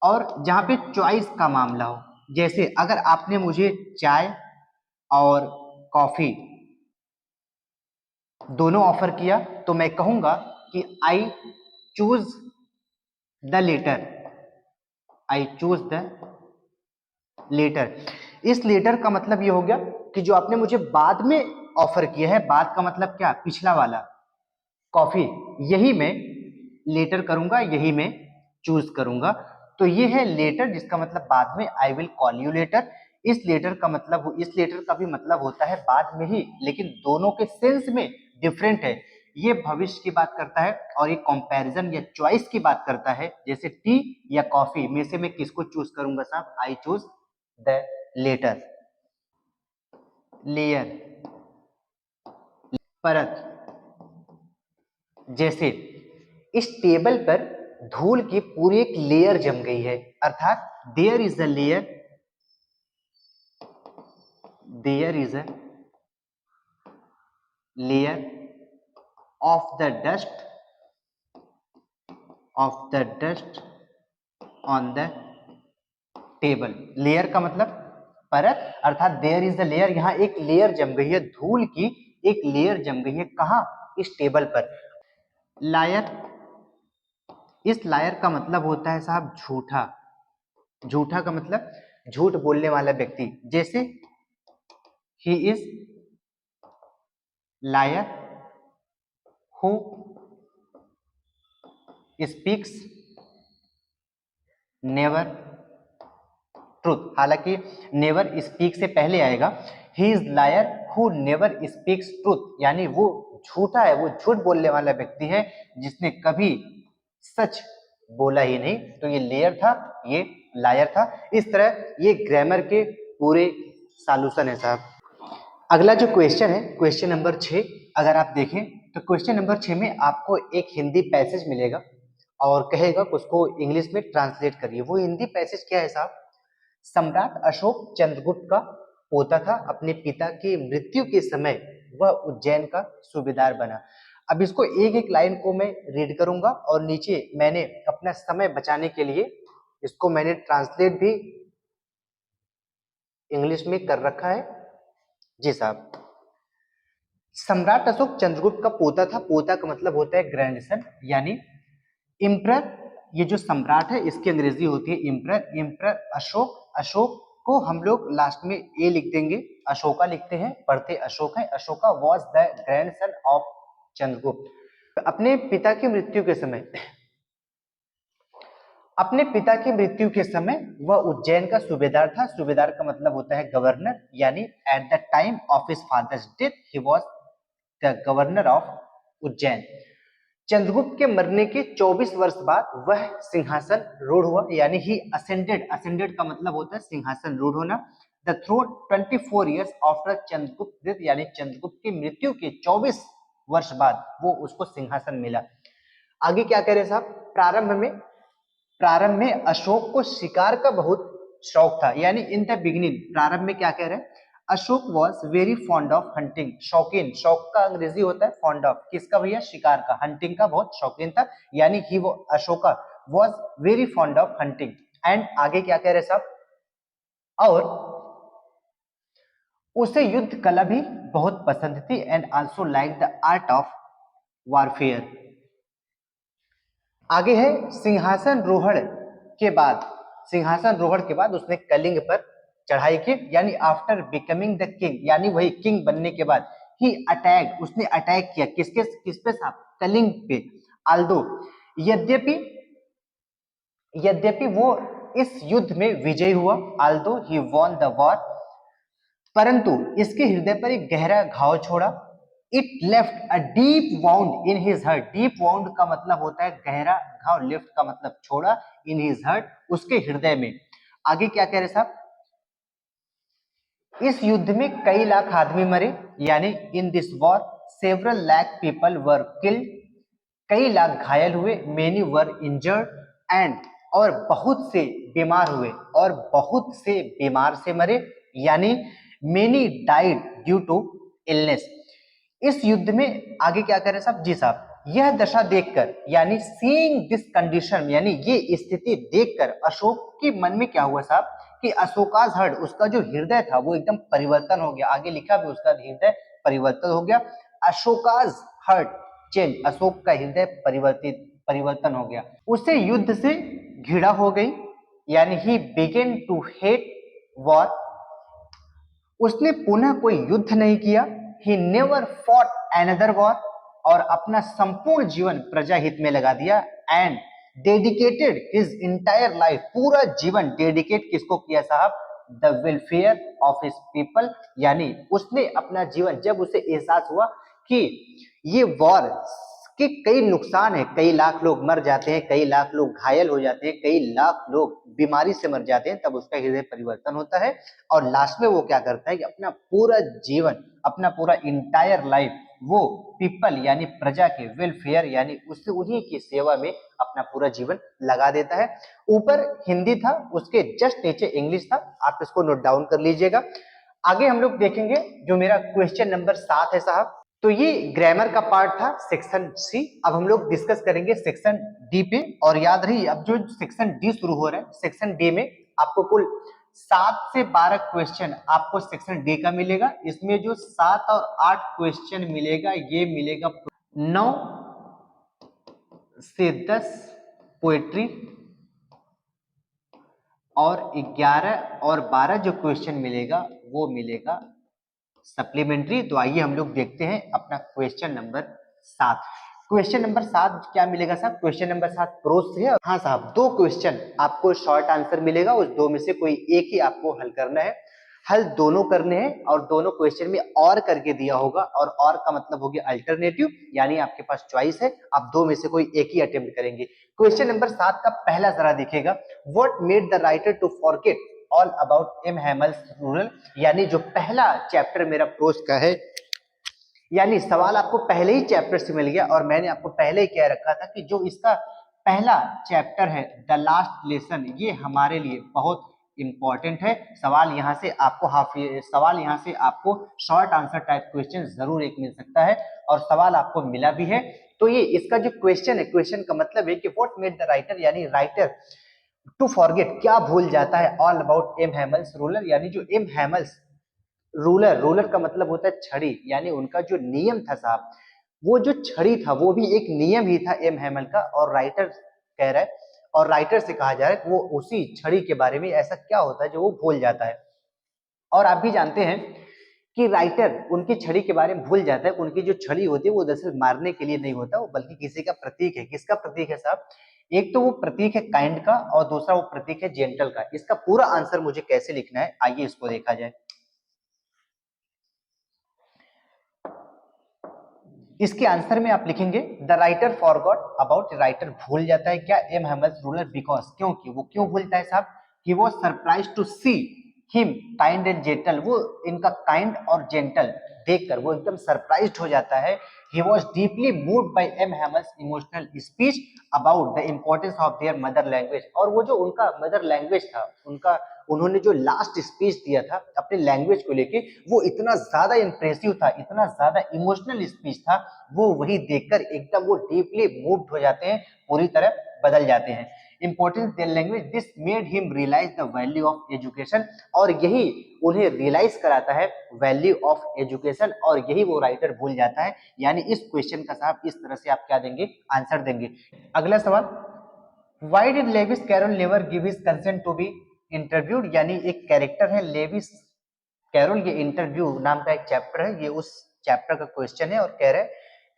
और जहां पे चॉइस का मामला हो, जैसे अगर आपने मुझे चाय और कॉफी दोनों ऑफर किया तो मैं कहूंगा कि I choose the letter, I choose the letter. इस लेटर का मतलब ये हो गया कि जो आपने मुझे बाद में ऑफर किया है, बाद का मतलब क्या, पिछला वाला, कॉफी, यही मैं लेटर करूंगा, यही मैं चूज करूंगा। तो ये है लेटर, जिसका मतलब बाद में, I will call you later. इस लेटर का मतलब, इस लेटर का भी मतलब होता है बाद में ही, लेकिन दोनों के सेंस में डिफरेंट है। ये भविष्य की बात करता है और ये कंपैरिजन या चॉइस की बात करता है। जैसे टी या कॉफी में से मैं किसको चूज करूंगा साहब, I choose the letter. Layer, परत, जैसे इस टेबल पर धूल की पूरी एक लेयर जम गई है, अर्थात there is a layer, there is a layer of the dust, of the dust on the table. Layer का मतलब परत, अर्थात देयर इज द लेयर, यहाँ एक लेयर जम गई है, धूल की एक लेयर जम गई है, कहाँ, इस टेबल पर। लायर, इस लायर का मतलब होता है साहब झूठा। झूठा का मतलब झूठ बोलने वाला व्यक्ति। जैसे he is liar who speaks never truth, हालांकि नेवर स्पीक से पहले आएगा। He is liar who never speaks truth, यानी वो झूठा है, वो झूठ बोलने वाला व्यक्ति है जिसने कभी सच बोला ही नहीं। तो ये लेयर था, ये लायर था। इस तरह ये ग्रामर के पूरे सॉल्यूशन है साहब। अगला जो क्वेश्चन है क्वेश्चन नंबर 6, अगर आप देखें तो क्वेश्चन नंबर 6 में आपको एक हिंदी पैसेज मिलेगा और कहेगा कि उसको इंग्लिश में ट्रांसलेट करिए। वो हिंदी पैसेज क्या है साहब? सम्राट अशोक चंद्रगुप्त का पोता था, अपने पिता की मृत्यु के समय वह उज्जैन का सूबेदार बना। अब इसको एक एक लाइन को मैं रीड करूंगा और नीचे मैंने अपना समय बचाने के लिए इसको मैंने ट्रांसलेट भी इंग्लिश में कर रखा है। जी साहब, सम्राट अशोक चंद्रगुप्त का पोता था। पोता का मतलब होता है ग्रैंडसन, यानी इम्परर। ये जो सम्राट है इसकी अंग्रेजी होती है इम्परर। इम्परर अशोक, अशोक को हम लोग लास्ट में ए लिख देंगे, अशोका लिखते हैं, पढ़ते अशोक है। Ashoka was the grandson of Chandragupta. अपने पिता की मृत्यु के समय वह उज्जैन का सूबेदार था। सूबेदार का मतलब होता है गवर्नर, यानी at the time of his father's death he was the governor of Ujjain. Chandragupta के मरने के 24 वर्ष बाद वह सिंहासन रूढ़ हुआ, यानी ही असेंडेड। असेंडेड का मतलब होता है सिंहासन रूढ़ होना। The throne 24 years after Chandragupta death, यानी चंद्रगुप्त की मृत्यु के 24 वर्ष बाद वो उसको सिंहासन मिला। आगे क्या कह रहे साहब? प्रारंभ में अशोक को शिकार का बहुत शौक था, यानी इन द बिगिनिंग। प्रारंभ में क्या कह रहे हैं? Ashok was very fond of hunting. शौकीन, शौक का अंग्रेजी होता है फॉन्ड ऑफ, किसका भैया? शिकार का। हंटिंग का बहुत शौकीन था, यानी ही वो Ashoka was very fond of hunting. And आगे क्या कह रहे साहब? और उसे युद्ध कला भी बहुत पसंद थी, and also like the art of warfare. आगे है सिंहासन रोहड़ के बाद उसने कलिंग पर चढ़ाई की, यानी आफ्टर बिकमिंग द किंग, यानी वही किंग बनने के बाद ही अटैक, उसने अटैक किया किस पे साहब? कलिंग पे। आल्दो, यद्यपि वो इस युद्ध में विजयी हुआ, although he won the war, परंतु इसके हृदय पर एक गहरा घाव छोड़ा। It left a deep wound in his heart. Deep wound का मतलब होता है गहरा घाव, लेफ्ट का मतलब छोड़ा, इन हिज हर्ट, उसके हृदय में। आगे क्या कह रहे साहब? इस युद्ध में कई लाख आदमी मरे, यानी in this war several lakh people were killed. कई लाख घायल हुए, मेनी वर इंजर्ड, एंड और बहुत से बीमार हुए और बहुत से बीमार से मरे, यानी many died due to illness. इस युद्ध में आगे क्या करें साहब? जी साहब, यह दशा देखकर, यानी सीइंग दिस कंडीशन, यानी ये स्थिति देखकर अशोक के मन में क्या हुआ साहब? कि अशोकाज हर्ट, उसका जो हृदय था वो एकदम परिवर्तन हो गया। आगे लिखा भी उसका हृदय परिवर्तन हो गया। अशोकाज हर्ट चेंज, अशोक का हृदय परिवर्तन हो गया। उसे युद्ध से घृणा हो गई, यानी he began to hate war. उसने पुनः कोई युद्ध नहीं किया। He never fought another war, और अपना संपूर्ण जीवन प्रजा हित में लगा दिया। And dedicated his entire life, पूरा जीवन डेडिकेट किसको किया साहब? The welfare of his people, यानी उसने अपना जीवन, जब उसे एहसास हुआ कि ये वॉर के कई नुकसान है, कई लाख लोग मर जाते हैं, कई लाख लोग घायल हो जाते हैं, कई लाख लोग बीमारी से मर जाते हैं, तब उसका हृदय परिवर्तन होता है। और लास्ट में वो क्या करता है कि अपना पूरा जीवन, अपना पूरा इंटायर लाइफ वो पीपल यानी प्रजा के वेलफेयर, यानी उससे उन्हीं की सेवा में अपना पूरा जीवन लगा देता है। ऊपर हिंदी था, उसके जस्ट नीचे इंग्लिश था, आप इसको नोट डाउन कर लीजिएगा। आगे हम लोग देखेंगे जो मेरा क्वेश्चन नंबर 7 है साहब। तो ये ग्रामर का पार्ट था, सेक्शन सी। अब हम लोग डिस्कस करेंगे सेक्शन डी पे। और याद रही, अब जो सेक्शन डी शुरू हो रहा है, सेक्शन डी में आपको कुल 7 से 12 क्वेश्चन आपको सेक्शन डी का मिलेगा। इसमें जो 7 और 8 क्वेश्चन मिलेगा, ये मिलेगा 9 से 10 पोएट्री, और 11 और 12 जो क्वेश्चन मिलेगा वो मिलेगा सप्लीमेंट्री। तो आइए हम लोग देखते हैं अपना क्वेश्चन नंबर 7। क्वेश्चन नंबर 7 क्या मिलेगा साहब? क्वेश्चन नंबर 7 प्रोज से है। हाँ साहब, 2 क्वेश्चन आपको शॉर्ट आंसर मिलेगा, उस 2 में से कोई एक ही आपको हल करना है। हल दोनों करने हैं और दोनों क्वेश्चन में और करके दिया होगा, और का मतलब हो गया अल्टरनेटिव, यानी आपके पास चॉइस है, आप दो में से कोई एक ही अटेम्प्ट करेंगे। क्वेश्चन नंबर 7 का पहला जरा देखिएगा, what made the writer to forget all about M Hamel's rural, यानी जो पहला चैप्टर मेरा प्रोज का है, यानी सवाल आपको पहले ही चैप्टर से मिल गया, और मैंने आपको पहले ही कह रखा था कि जो इसका पहला चैप्टर है द लास्ट लेसन, ये हमारे लिए बहुत इंपॉर्टेंट है। सवाल यहाँ से आपको शॉर्ट आंसर टाइप क्वेश्चन जरूर एक मिल सकता है, और सवाल आपको मिला भी है। तो ये इसका जो क्वेश्चन है, क्वेश्चन का मतलब है कि व्हाट मेड द राइटर, यानी राइटर टू फॉरगेट, क्या भूल जाता है, ऑल अबाउट एम हेमल्स रूलर, यानी जो एम हेमल्स रूलर का मतलब होता है छड़ी, यानी उनका जो नियम था साहब, वो जो छड़ी था वो भी एक नियम ही था एम हेमल का, और राइटर कह रहा है, और राइटर से कहा जा रहा है कि वो उसी छड़ी के बारे में ऐसा क्या होता है जो वो भूल जाता है। और आप भी जानते हैं कि राइटर उनकी छड़ी के बारे में भूल जाता है, उनकी जो छड़ी होती है वो दरअसल मारने के लिए नहीं होता, वो बल्कि किसी का प्रतीक है। किसका प्रतीक है साहब? एक तो वो प्रतीक है काइंड का, और दूसरा वो प्रतीक है जेंटल का। इसका पूरा आंसर मुझे कैसे लिखना है, आइए इसको देखा जाए। इसके आंसर में आप लिखेंगे the writer forgot about, writer भूल जाता है क्या, एम हेमल्स रूलर, बिकॉज, क्योंकि वो क्यों भूलता है साहब, कि वो surprise to see him kind and gentle, वो इनका काइंड और जेंटल देखकर वो एकदम सरप्राइज्ड हो जाता है। He was deeply moved by M Hamel's emotional speech about the importance of their mother language, और वो जो उनका मदर लैंग्वेज था, उनका उन्होंने जो लास्ट स्पीच दिया था अपने लैंग्वेज को लेके, वो इतना ज्यादा इंप्रेसिव था, इतना ज्यादा इमोशनल स्पीच था, वो वही देखकर एकदम वो डीपली मूव्ड हो जाते हैं, पूरी तरह बदल जाते हैं। Importance their language, this made him realise the value of education, और यही उन्हें रियलाइज कराता है वैल्यू ऑफ एजुकेशन, और यही वो राइटर भूल जाता है। यानी इस क्वेश्चन का साहब इस तरह से आप क्या देंगे, आंसर देंगे। अगला सवाल, why did Lewis Carroll never give his consent to be interviewed, यानी एक कैरेक्टर है लेविस कैरोल, ये इंटरव्यू नाम का एक चैप्टर है, ये उस चैप्टर का क्वेश्चन है, और कह रहे हैं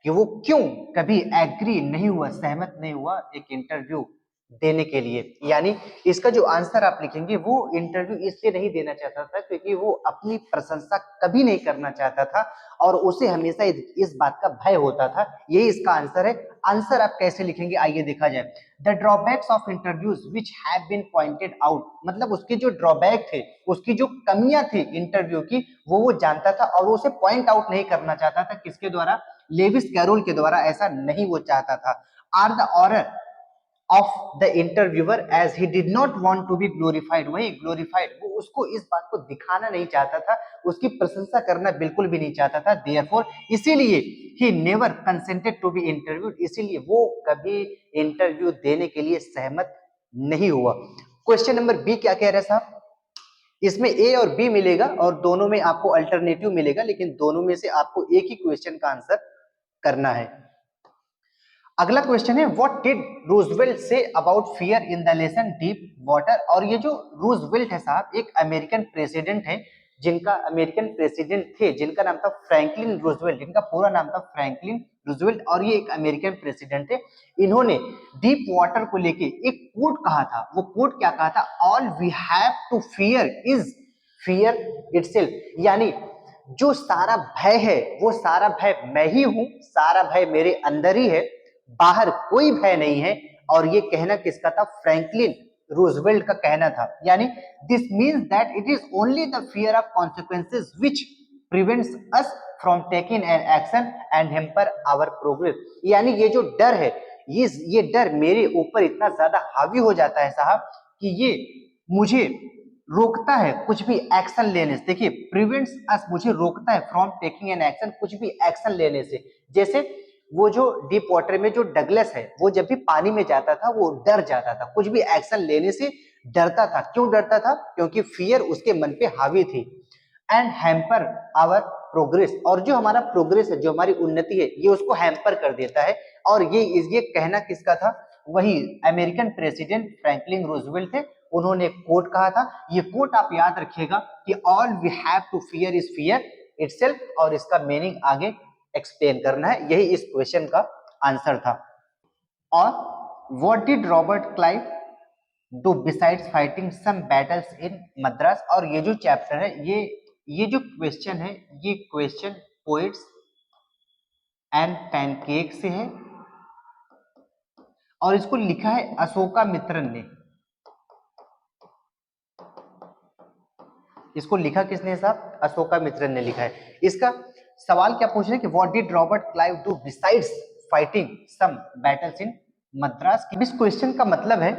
कि वो क्यों कभी एग्री नहीं हुआ, सहमत नहीं हुआ एक इंटरव्यू देने के लिए। यानी इसका जो आंसर आप लिखेंगे, वो इंटरव्यू इसलिए नहीं देना चाहता था क्योंकि वो अपनी प्रशंसा कभी नहीं करना चाहता था, और उसे हमेशा इस बात का भय होता था। यही इसका आंसर है। आंसर आप कैसे लिखेंगे, आइए देखा जाए। The drawbacks of interviews which have been pointed out, मतलब उसके जो ड्रॉबैक थे, उसकी जो कमियां थी इंटरव्यू की, वो जानता था, और वो उसे पॉइंट आउट नहीं करना चाहता था। किसके द्वारा? लेविस कैरोल के द्वारा। ऐसा नहीं वो चाहता था। Are the honour of the interviewer as he did not want to be glorified, वही glorified, वो उसको इस बात को दिखाना नहीं चाहता था, उसकी प्रशंसा करना बिल्कुल भी नहीं चाहता था। therefore इसीलिए he never consented to be interviewed, इसीलिए वो कभी इंटरव्यू देने के लिए सहमत नहीं हुआ। क्वेश्चन नंबर बी क्या कह रहे हैं साहब? इसमें ए और बी मिलेगा, और दोनों में आपको अल्टरनेटिव मिलेगा, लेकिन दोनों में से आपको एक ही क्वेश्चन का आंसर करना है। अगला क्वेश्चन है, what did Roosevelt say about fear in the lesson deep water, और ये जो रूजवेल्ट है साहब, एक अमेरिकन प्रेसिडेंट है, जिनका नाम था फ्रैंकलिन रूजवेल्ट, इनका पूरा नाम था फ्रैंकलिन रूजवेल्ट, और ये एक अमेरिकन प्रेसिडेंट थे। इन्होंने डीप वाटर को लेके एक कोट कहा था। वो कोट क्या कहा था? All we have to fear is fear itself, यानी जो सारा भय है, वो सारा भय मैं ही हूं, सारा भय मेरे अंदर ही है, बाहर कोई भय नहीं है। और ये कहना किसका था? फ्रैंकलिन रूजवेल्ट का कहना था। यानी this means that it is only the fear of consequences which prevents us from taking an action and hamper our progress, यानी ये जो डर है, ये डर मेरे ऊपर इतना ज्यादा हावी हो जाता है साहब कि ये मुझे रोकता है कुछ भी एक्शन लेने से। देखिए, प्रिवेंट्स अस, मुझे रोकता है फ्रॉम टेकिंग एन एक्शन, कुछ भी एक्शन लेने से। जैसे वो जो डीप वाटर में जो डगलस है, वो जब भी पानी में जाता था वो डर जाता था, कुछ भी एक्शन लेने से डरता था। क्यों डरता था? क्योंकि फियर उसके मन पे हावी थी। एंड हैम्पर आवर प्रोग्रेस, और जो हमारा प्रोग्रेस है, जो हमारी उन्नति है, ये उसको हैम्पर कर देता है। और ये कहना किसका था? वही अमेरिकन प्रेसिडेंट फ्रैंकलिन रूजवेल्ट थे। उन्होंने कोट कहा था। ये कोट आप याद रखिएगा कि all we have to fear is fear itself, और इसका मीनिंग आगे एक्सप्लेन करना है। यही इस क्वेश्चन का आंसर था। और what did Robert Clive do besides fighting some battles in Madras. और ये जो चैप्टर है, ये जो क्वेश्चन है, ये क्वेश्चन पोइट्स एंड पैनकेक से है और इसको लिखा है अशोका मित्रन ने। इसको लिखा किसने साहब? अशोका मित्रन ने लिखा है। इसका सवाल क्या पूछ रहे हैं कि what did Robert Clive do besides fighting some battles in Madras. इस क्वेश्चन का मतलब है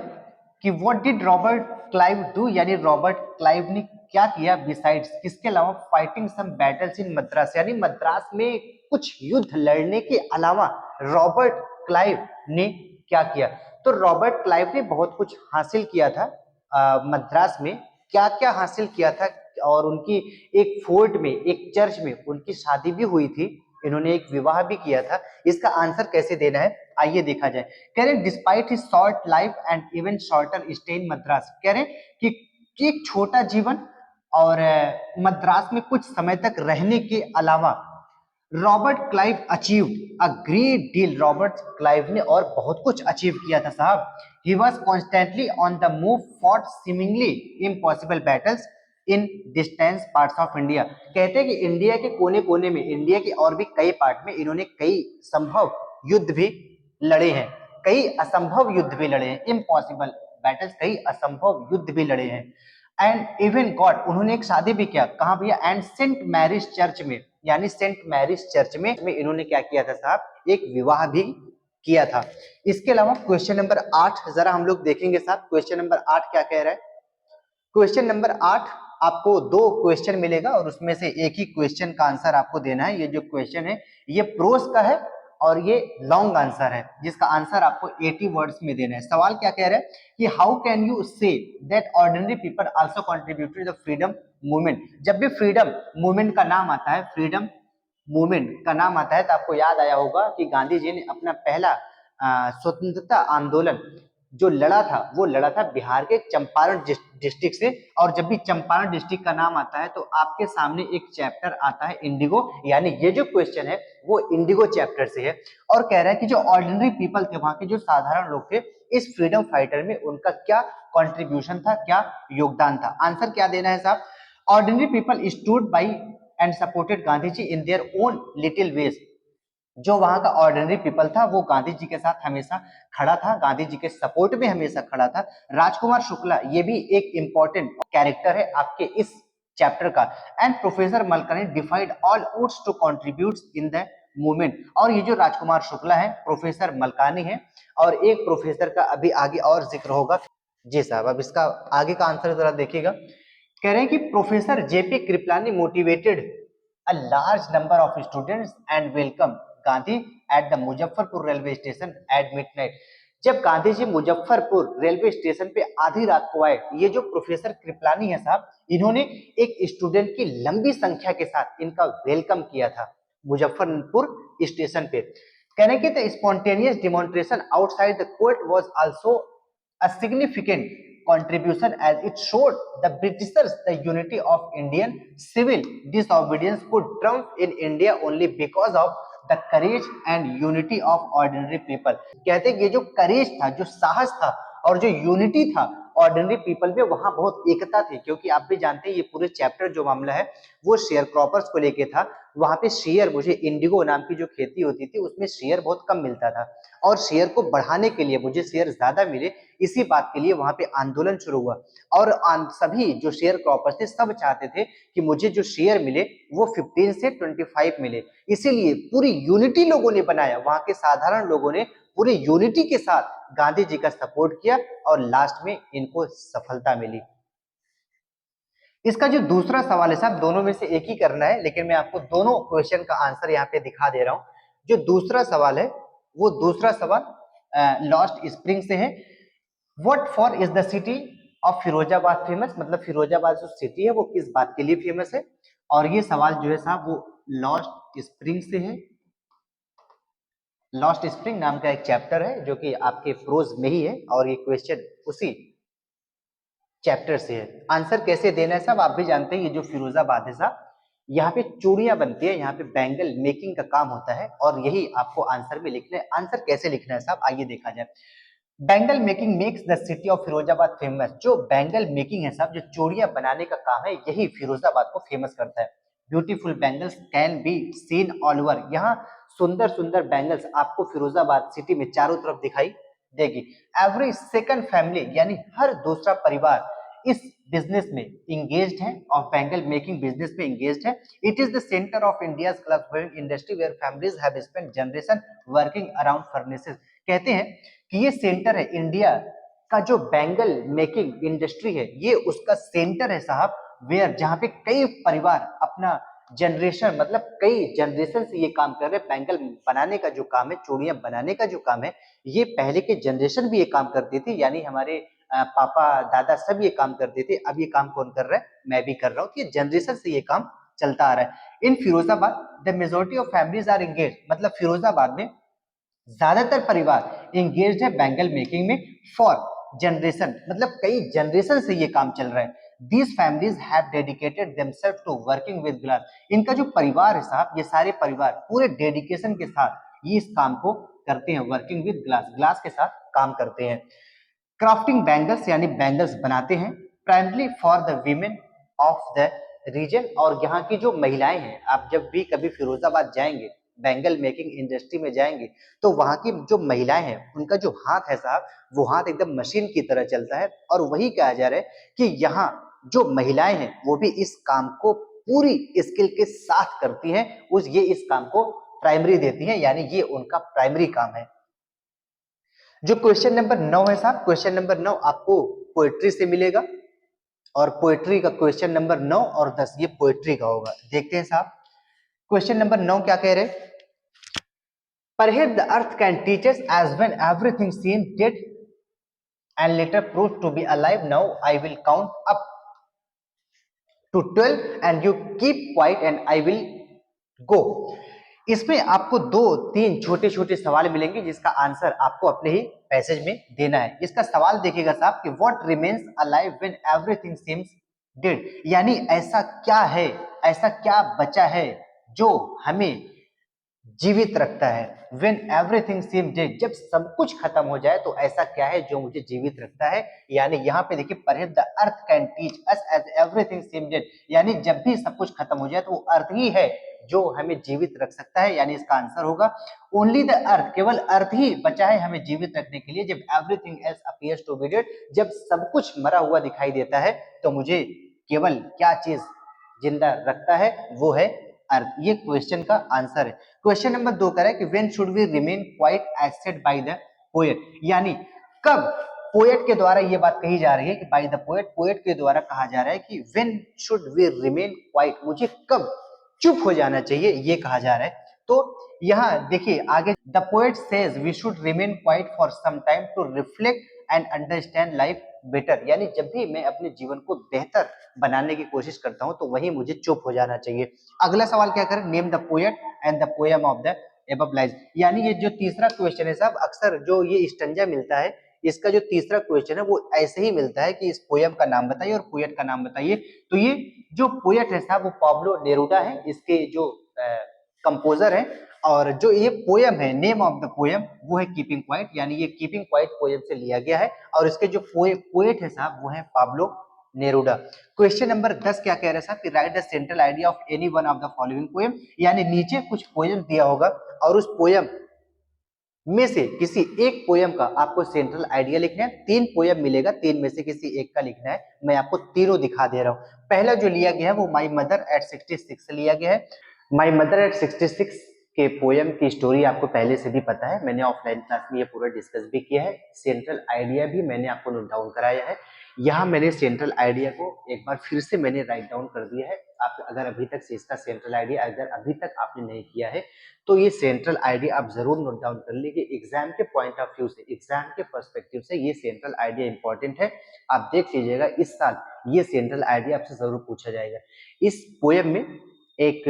कि what did Robert Clive do, यानी रॉबर्ट क्लाइव ने क्या किया बिसाइड्स, किसके अलावा, fighting some battles in Madras, यानी मद्रास में कुछ युद्ध लड़ने के अलावा रॉबर्ट क्लाइव ने क्या किया। तो रॉबर्ट क्लाइव ने बहुत कुछ हासिल किया था मद्रास में। क्या क्या हासिल किया था? और उनकी एक फोर्ट में, एक चर्च में उनकी शादी भी हुई थी, इन्होंने एक विवाह भी किया था। इसका आंसर कैसे देना है आइए देखा जाए। कह रहे despite his short life and even shorter stay in Madras, कह रहे कि एक छोटा जीवन और मद्रास में कुछ समय तक रहने के अलावा Robert Clive achieved a great deal. Robert Clive ने और बहुत कुछ अचीव किया था साहब। He was constantly on the move, fought seemingly impossible battles in distance parts of India. कहते हैं कि इंडिया के कोने कोने में, इंडिया के और भी कई पार्ट में इन्होंने कई संभव युद्ध भी लड़े हैं, कई असंभव युद्ध भी लड़े हैं, इम्पॉसिबल बैटल्स, कई असंभव युद्ध भी लड़े हैं। एंड इवन गॉड, उन्होंने एक शादी भी किया, कहां भैया? एंड सेंट मैरिज चर्च में, यानी सेंट मैरिज चर्च में इन्होंने क्या किया था साहब? एक विवाह भी किया था। इसके अलावा क्वेश्चन नंबर 8 जरा हम लोग देखेंगे साहब। क्वेश्चन नंबर 8 क्या कह रहा है? क्वेश्चन नंबर 8 आपको दो क्वेश्चन मिलेगा और उसमें से एक ही क्वेश्चन का आंसर आपको देना है। ये जो क्वेश्चन है ये प्रोज का है और ये लॉन्ग आंसर है, जिसका आंसर आपको 80 वर्ड्स में देना है। सवाल क्या कह रहा है कि how can you say that ordinary people also contributed the freedom movement. जब भी फ्रीडम मूवमेंट का नाम आता है, फ्रीडम मूवमेंट का नाम आता है, तो आपको याद आया होगा कि गांधी जी ने अपना पहला स्वतंत्रता आंदोलन जो लड़ा था, वो लड़ा था बिहार के चंपारण डिस्ट्रिक्ट से। और जब भी चंपारण डिस्ट्रिक्ट का नाम आता है तो आपके सामने एक चैप्टर आता है इंडिगो, यानी ये जो क्वेश्चन है वो इंडिगो चैप्टर से है। और कह रहा है कि जो ऑर्डिनरी पीपल थे, वहां के जो साधारण लोग थे, इस फ्रीडम फाइटर में उनका क्या कॉन्ट्रीब्यूशन था, क्या योगदान था। आंसर क्या देना है साहब? Ordinary people stood by and supported Gandhi ji in their own little ways. जो वहां का ऑर्डिनरी पीपल था वो गांधी जी के साथ हमेशा खड़ा था, गांधी जी के सपोर्ट में हमेशा खड़ा था। राजकुमार शुक्ला ये भी एक इंपॉर्टेंट कैरेक्टर है आपके इस चैप्टर का। And professor Malkani defied all odds to contribute in the movement. और ये जो राजकुमार शुक्ला है, प्रोफेसर मलकानी है, और एक प्रोफेसर का अभी आगे और जिक्र होगा। जी साहब, अब इसका आगे का आंसर जरा देखिएगा। कह रहे हैं कि professor JP Kripalani motivated a large number of students and welcome Gandhi at the Muzaffarpur railway station at midnight। जब गांधी जी मुजफ्फरपुर रेलवे स्टेशन पे आधी रात को आए, ये जो प्रोफेसर कृपलानी है साहब, इन्होंने एक स्टूडेंट की लंबी संख्या के साथ इनका वेलकम किया था मुजफ्फरपुर स्टेशन पे। कहने की the spontaneous demonstration outside the court was also a significant contribution as it showed the Britishers the unity of Indian civil disobedience could triumph in India only because of the courage and unity of ordinary people। कहते हैं ये जो करेज था, जो साहस था और जो यूनिटी था ऑर्डिनरी पीपल में, वहां बहुत एकता थी। क्योंकि आप भी जानते हैं ये पूरे चैप्टर जो मामला है वो शेयर क्रॉपर्स को लेके था। वहां पे शेयर, मुझे इंडिगो नाम की जो खेती होती थी उसमें शेयर बहुत कम मिलता था, और शेयर को बढ़ाने के लिए मुझे शेयर ज्यादा मिले, इसी बात के लिए वहां पे आंदोलन शुरू हुआ। और सभी जो शेयर क्रॉपर्स थे सब चाहते थे कि मुझे जो शेयर मिले वो 15 से 25 मिले। इसीलिए पूरी यूनिटी लोगों ने बनाया, वहां के साधारण लोगों ने पूरी यूनिटी के साथ गांधी जी का सपोर्ट किया और लास्ट में इनको सफलता मिली। इसका जो दूसरा सवाल है साहब, दोनों में से एक ही करना है, लेकिन मैं आपको दोनों क्वेश्चन का आंसर यहाँ पे दिखा दे रहा हूं। जो दूसरा सवाल है वो दूसरा सवाल लॉस्ट स्प्रिंग से है। What for is the city of Firozabad famous, मतलब फिरोजाबाद जो सिटी है वो किस बात के लिए फेमस है। और ये सवाल जो है साहब वो लॉस्ट स्प्रिंग से है। लॉस्ट स्प्रिंग नाम का एक चैप्टर है जो कि आपके प्रोज में ही है, और ये क्वेश्चन उसी चैप्टर से है। आंसर कैसे देना है साहब, आप भी जानते हैं ये जो फिरोजाबाद है साहब, यहाँ पे चूड़ियां बनती है, यहाँ पे बैंगल मेकिंग का काम होता है, और यही आपको आंसर में लिखना है। आंसर कैसे लिखना है साहब आइए देखा जाए। Bangle making makes the city of Firozabad famous. जो बैंगल मेकिंग है साहब, जो चूड़ियां बनाने का काम है, यही फिरोजाबाद को फेमस करता है। Beautiful bangles can be seen all over. यहाँ सुंदर सुंदर बैंगल्स आपको फिरोजाबाद सिटी में चारों तरफ दिखाई देगी। एवरी सेकंड फैमिली यानी हर दूसरा परिवार इस बिजनेस में इंगेज्ड है और बैंगल मेकिंग बिजनेस में इंगेज्ड है। It is the centre of India's club industry where families have spent generation working around furnaces. कहते हैं कि ये सेंटर है इंडिया का, जो बैंगल मेकिंग इंडस्ट्री है ये उसका सेंटर है साहब, वेयर जहां पे कई परिवार अपना जनरेशन मतलब कई जनरेशन से ये काम कर रहे हैं। बैंगल बनाने का जो काम है, चूड़ियां बनाने का जो काम है, ये पहले के जनरेशन भी ये काम करती थी, यानी हमारे पापा दादा सब ये काम करते थे। अब ये काम कौन कर रहा है? मैं भी कर रहा हूँ। ये जनरेशन से ये काम चलता आ रहा है। In Firozabad the majority of families are engage, मतलब फिरोजाबाद में ज्यादातर परिवार एंगेज्ड है बैंगल मेकिंग में फॉर जनरेशन, मतलब कई जनरेशन से ये काम चल रहा है। These families have dedicated themselves to working with glass. इनका जो परिवार है साहब, ये सारे परिवार पूरे डेडिकेशन के साथ ये इस काम को करते हैं, वर्किंग विद ग्लास, ग्लास के साथ काम करते हैं। क्राफ्टिंग बैंगल्स यानी बैंगल्स बनाते हैं, primarily for the women of the region. और यहाँ की जो महिलाएं हैं, आप जब भी कभी फिरोजाबाद जाएंगे, बैंगल मेकिंग इंडस्ट्री में जाएंगे, तो वहाँ की जो महिलाएं हैं उनका जो हाथ है साहब, वो हाथ एकदम मशीन की तरह चलता है। और वही कहा जा रहा है कि यहाँ जो महिलाएं हैं वो भी इस काम को पूरी स्किल के साथ करती हैं, ये इस काम को प्राइमरी देती हैं, यानी ये उनका प्राइमरी काम है। जो क्वेश्चन नंबर 9 है साहब, क्वेश्चन नंबर 9 आपको पोएट्री से मिलेगा, और पोएट्री का क्वेश्चन नंबर 9 और 10 ये पोएट्री का होगा। देखते हैं साहब क्वेश्चन नंबर 9 क्या कह रहे हैं। Perhaps the earth can teach us as when everything seemed dead and later proved to be alive. Now I will count up to 12 and you keep quiet and I will go. इसमें आपको दो तीन छोटे छोटे सवाल मिलेंगे जिसका answer आपको अपने ही पैसेज में देना है। इसका सवाल देखिएगा साहब कि what remains alive when everything seems dead, यानी ऐसा क्या है, ऐसा क्या बचा है जो हमें जीवित रखता है। When everything seems dead, जब सब कुछ खत्म हो जाए तो ऐसा क्या है जो मुझे जीवित रखता है। यानी यहाँ पे देखिए, perhaps the earth can teach us as everything seems dead, यानी जब भी सब कुछ खत्म हो जाए तो वो अर्थ ही है जो हमें जीवित रख सकता है। यानी इसका आंसर होगा ओनली द अर्थ, केवल अर्थ ही बचा है हमें जीवित रखने के लिए। जब everything else appears to be dead, जब सब कुछ मरा हुआ दिखाई देता है तो मुझे केवल क्या चीज जिंदा रखता है, वो है अर्थ। ये क्वेश्चन का आंसर है। क्वेश्चन नंबर 2 कह रहा है कि when should we remain quiet as said by the poet, यानी कब पोएट के द्वारा ये बात कही जा रही है कि बाय द पोएट, पोएट के द्वारा कहा जा रहा है कि when should we remain quiet, मुझे कब चुप हो जाना चाहिए, ये कहा जा रहा है। तो यहाँ देखिए आगे, the poet says we should remain quiet for some time to reflect and understand life better, यानी जब भी मैं अपने जीवन को बेहतर बनाने की कोशिश करता हूं तो वही मुझे चुप हो जाना चाहिए। अगला सवाल क्या करें, name the poet and the poem of the above lines, यानी ये जो तीसरा क्वेश्चन है साहब, अक्सर जो ये स्टंजा मिलता है, इसका जो तीसरा क्वेश्चन है वो ऐसे ही मिलता है कि इस पोएम का नाम बताइए और पोएट का नाम बताइए। तो ये जो पोएट है साहब वो पाब्लो नेरुडा है, इसके जो कंपोजर है। और जो ये पोएम है, नेम ऑफ द पोएम, वो है कीपिंग क्वाइट, यानी ये कीपिंग क्वाइट पोएम से लिया गया है। और इसके जो पोएट है साहब वो है पाब्लो नेरुडा। क्वेश्चन नंबर 10 क्या कह रहे हैं साहब कि right the central idea of any one of the following poem, यानी नीचे कुछ पोएम दिया होगा और उस पोएम में से किसी एक पोएम का आपको सेंट्रल आइडिया लिखना है। 3 पोएम मिलेगा, 3 में से किसी एक का लिखना है। मैं आपको तीनों दिखा दे रहा हूं। पहला जो लिया गया है वो माई मदर एट 66 से लिया गया है। माई मदर एट 66 के पोएम की स्टोरी आपको पहले से भी पता है, मैंने ऑफलाइन क्लास में ये पूरा डिस्कस भी किया है। सेंट्रल आइडिया भी मैंने आपको नोट डाउन कराया है। यहाँ मैंने सेंट्रल आइडिया को एक बार फिर से मैंने राइट डाउन कर दिया है। आप अगर अभी तक से इसका सेंट्रल आइडिया अगर अभी तक आपने नहीं किया है तो ये सेंट्रल आइडिया आप जरूर नोट डाउन कर लीजिए। एग्जाम के पॉइंट ऑफ व्यू से, एग्जाम के पर्सपेक्टिव से ये सेंट्रल आइडिया इंपॉर्टेंट है। आप देख लीजिएगा इस साल ये सेंट्रल आइडिया आपसे जरूर पूछा जाएगा। इस पोएम में एक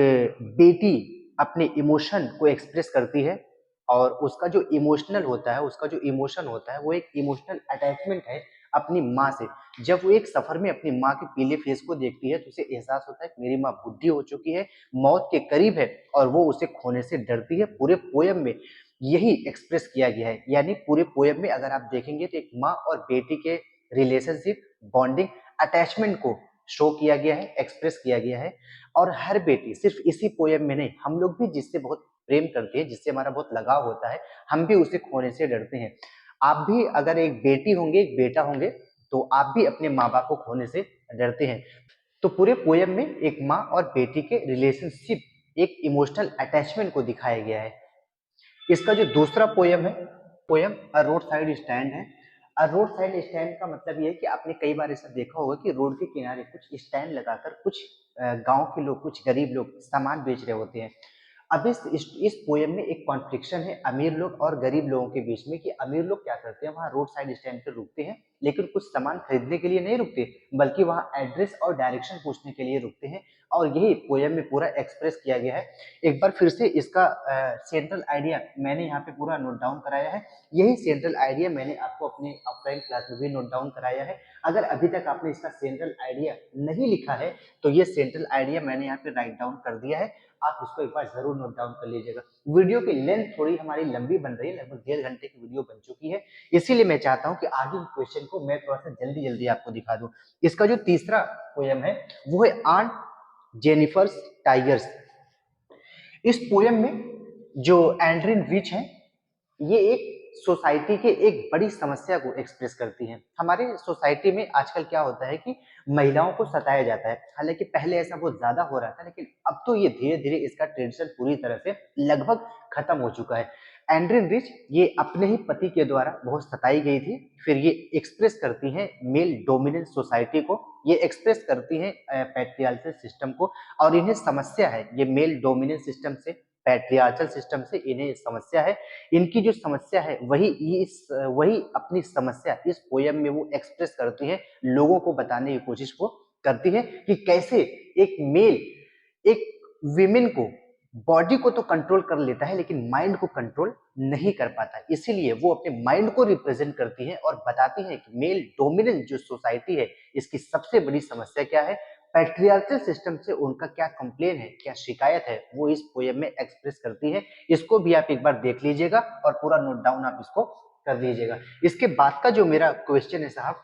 बेटी अपने इमोशन को एक्सप्रेस करती है और उसका जो इमोशनल होता है, उसका जो इमोशन होता है वो एक इमोशनल अटैचमेंट है अपनी माँ से। जब वो एक सफर में अपनी माँ के पीले फेस को देखती है तो उसे एहसास होता है कि मेरी माँ बुढ़ी हो चुकी है, मौत के करीब है और वो उसे खोने से डरती है। पूरे पोएम में यही एक्सप्रेस किया गया है। यानी पूरे पोएम में अगर आप देखेंगे तो एक माँ और बेटी के रिलेशनशिप, बॉन्डिंग, अटैचमेंट को शो किया गया है, एक्सप्रेस किया गया है। और हर बेटी, सिर्फ इसी पोएम में नहीं, हम लोग भी जिससे बहुत प्रेम करते हैं, जिससे हमारा बहुत लगाव होता है, हम भी उसे खोने से डरते हैं। आप भी अगर एक बेटी होंगे, एक बेटा होंगे, तो आप भी अपने माँ बाप को खोने से डरते हैं। तो पूरे पोएम में एक माँ और बेटी के रिलेशनशिप, एक इमोशनल अटैचमेंट को दिखाया गया है। इसका जो दूसरा पोयम है, पोयम अ रोड साइड स्टैंड है। अ रोड साइड स्टैंड का मतलब ये है कि आपने कई बार ऐसा देखा होगा कि रोड के किनारे कुछ स्टैंड लगाकर कुछ गांव के लोग, कुछ गरीब लोग सामान बेच रहे होते हैं। अब इस पोयम में एक कॉन्फ्लिक्शन है अमीर लोग और गरीब लोगों के बीच में, कि अमीर लोग क्या करते हैं, वहाँ रोड साइड स्टैंड पे रुकते हैं, लेकिन कुछ सामान खरीदने के लिए नहीं रुकते, बल्कि वहाँ एड्रेस और डायरेक्शन पूछने के लिए रुकते हैं। और यही पोयम में पूरा एक्सप्रेस किया गया है। एक बार फिर से इसका सेंट्रल आइडिया मैंने यहाँ पे पूरा नोट डाउन कराया है। यही सेंट्रल आइडिया मैंने आपको अपने ऑफलाइन क्लास में भी नोट डाउन कराया है। अगर अभी तक आपने इसका सेंट्रल आइडिया नहीं लिखा है, तो ये सेंट्रल आइडिया मैंने यहाँ पे राइट डाउन कर दिया है, आप इसको एक बार जरूर नोट डाउन कर लीजिएगा। वीडियो की लेंथ थोड़ी हमारी लंबी बन रही है, लगभग 1.5 घंटे की वीडियो बन चुकी है, इसीलिए मैं चाहता हूँ कि आगे के क्वेश्चन को मैं थोड़ा सा जल्दी जल्दी आपको दिखा दूं। इसका जो तीसरा पोयम है वो है आंट जेनिफर्स टाइगर्स। इस पोयम में जो एंड्रिन रिच है, ये एक सोसाइटी के एक बड़ी समस्या को एक्सप्रेस करती है। हमारे सोसाइटी में आजकल क्या होता है कि महिलाओं को सताया जाता है। हालांकि पहले ऐसा बहुत ज्यादा हो रहा था, लेकिन अब तो ये धीरे धीरे इसका ट्रेडिशन पूरी तरह से लगभग खत्म हो चुका है। एंड्रिन रिच ये अपने ही पति के द्वारा बहुत सताई गई थी, फिर ये एक्सप्रेस करती हैं मेल डोमिनेंस सोसाइटी को, ये एक्सप्रेस करती हैं पैट्रियार्चल सिस्टम को, और इन्हें समस्या है ये मेल डोमिनेंस सिस्टम से, पैट्रियार्चल सिस्टम से इन्हें समस्या है। इनकी जो समस्या है वही अपनी समस्या इस पोयम में वो एक्सप्रेस करती है, लोगों को बताने की कोशिश वो करती है कि कैसे एक मेल एक विमेन को, बॉडी को तो कंट्रोल कर लेता है लेकिन माइंड को कंट्रोल नहीं कर पाता। इसीलिए वो अपने माइंड को रिप्रेजेंट करती है और बताती है कि मेल डोमिनेंस जो सोसाइटी है, इसकी सबसे बड़ी समस्या क्या है, पैट्रियार्चल सिस्टम से उनका क्या कंप्लेन है, क्या शिकायत है, वो इस पोयम में एक्सप्रेस करती है। इसको भी आप एक बार देख लीजिएगा और पूरा नोट डाउन आप इसको कर लीजिएगा। इसके बाद का जो मेरा क्वेश्चन है साहब,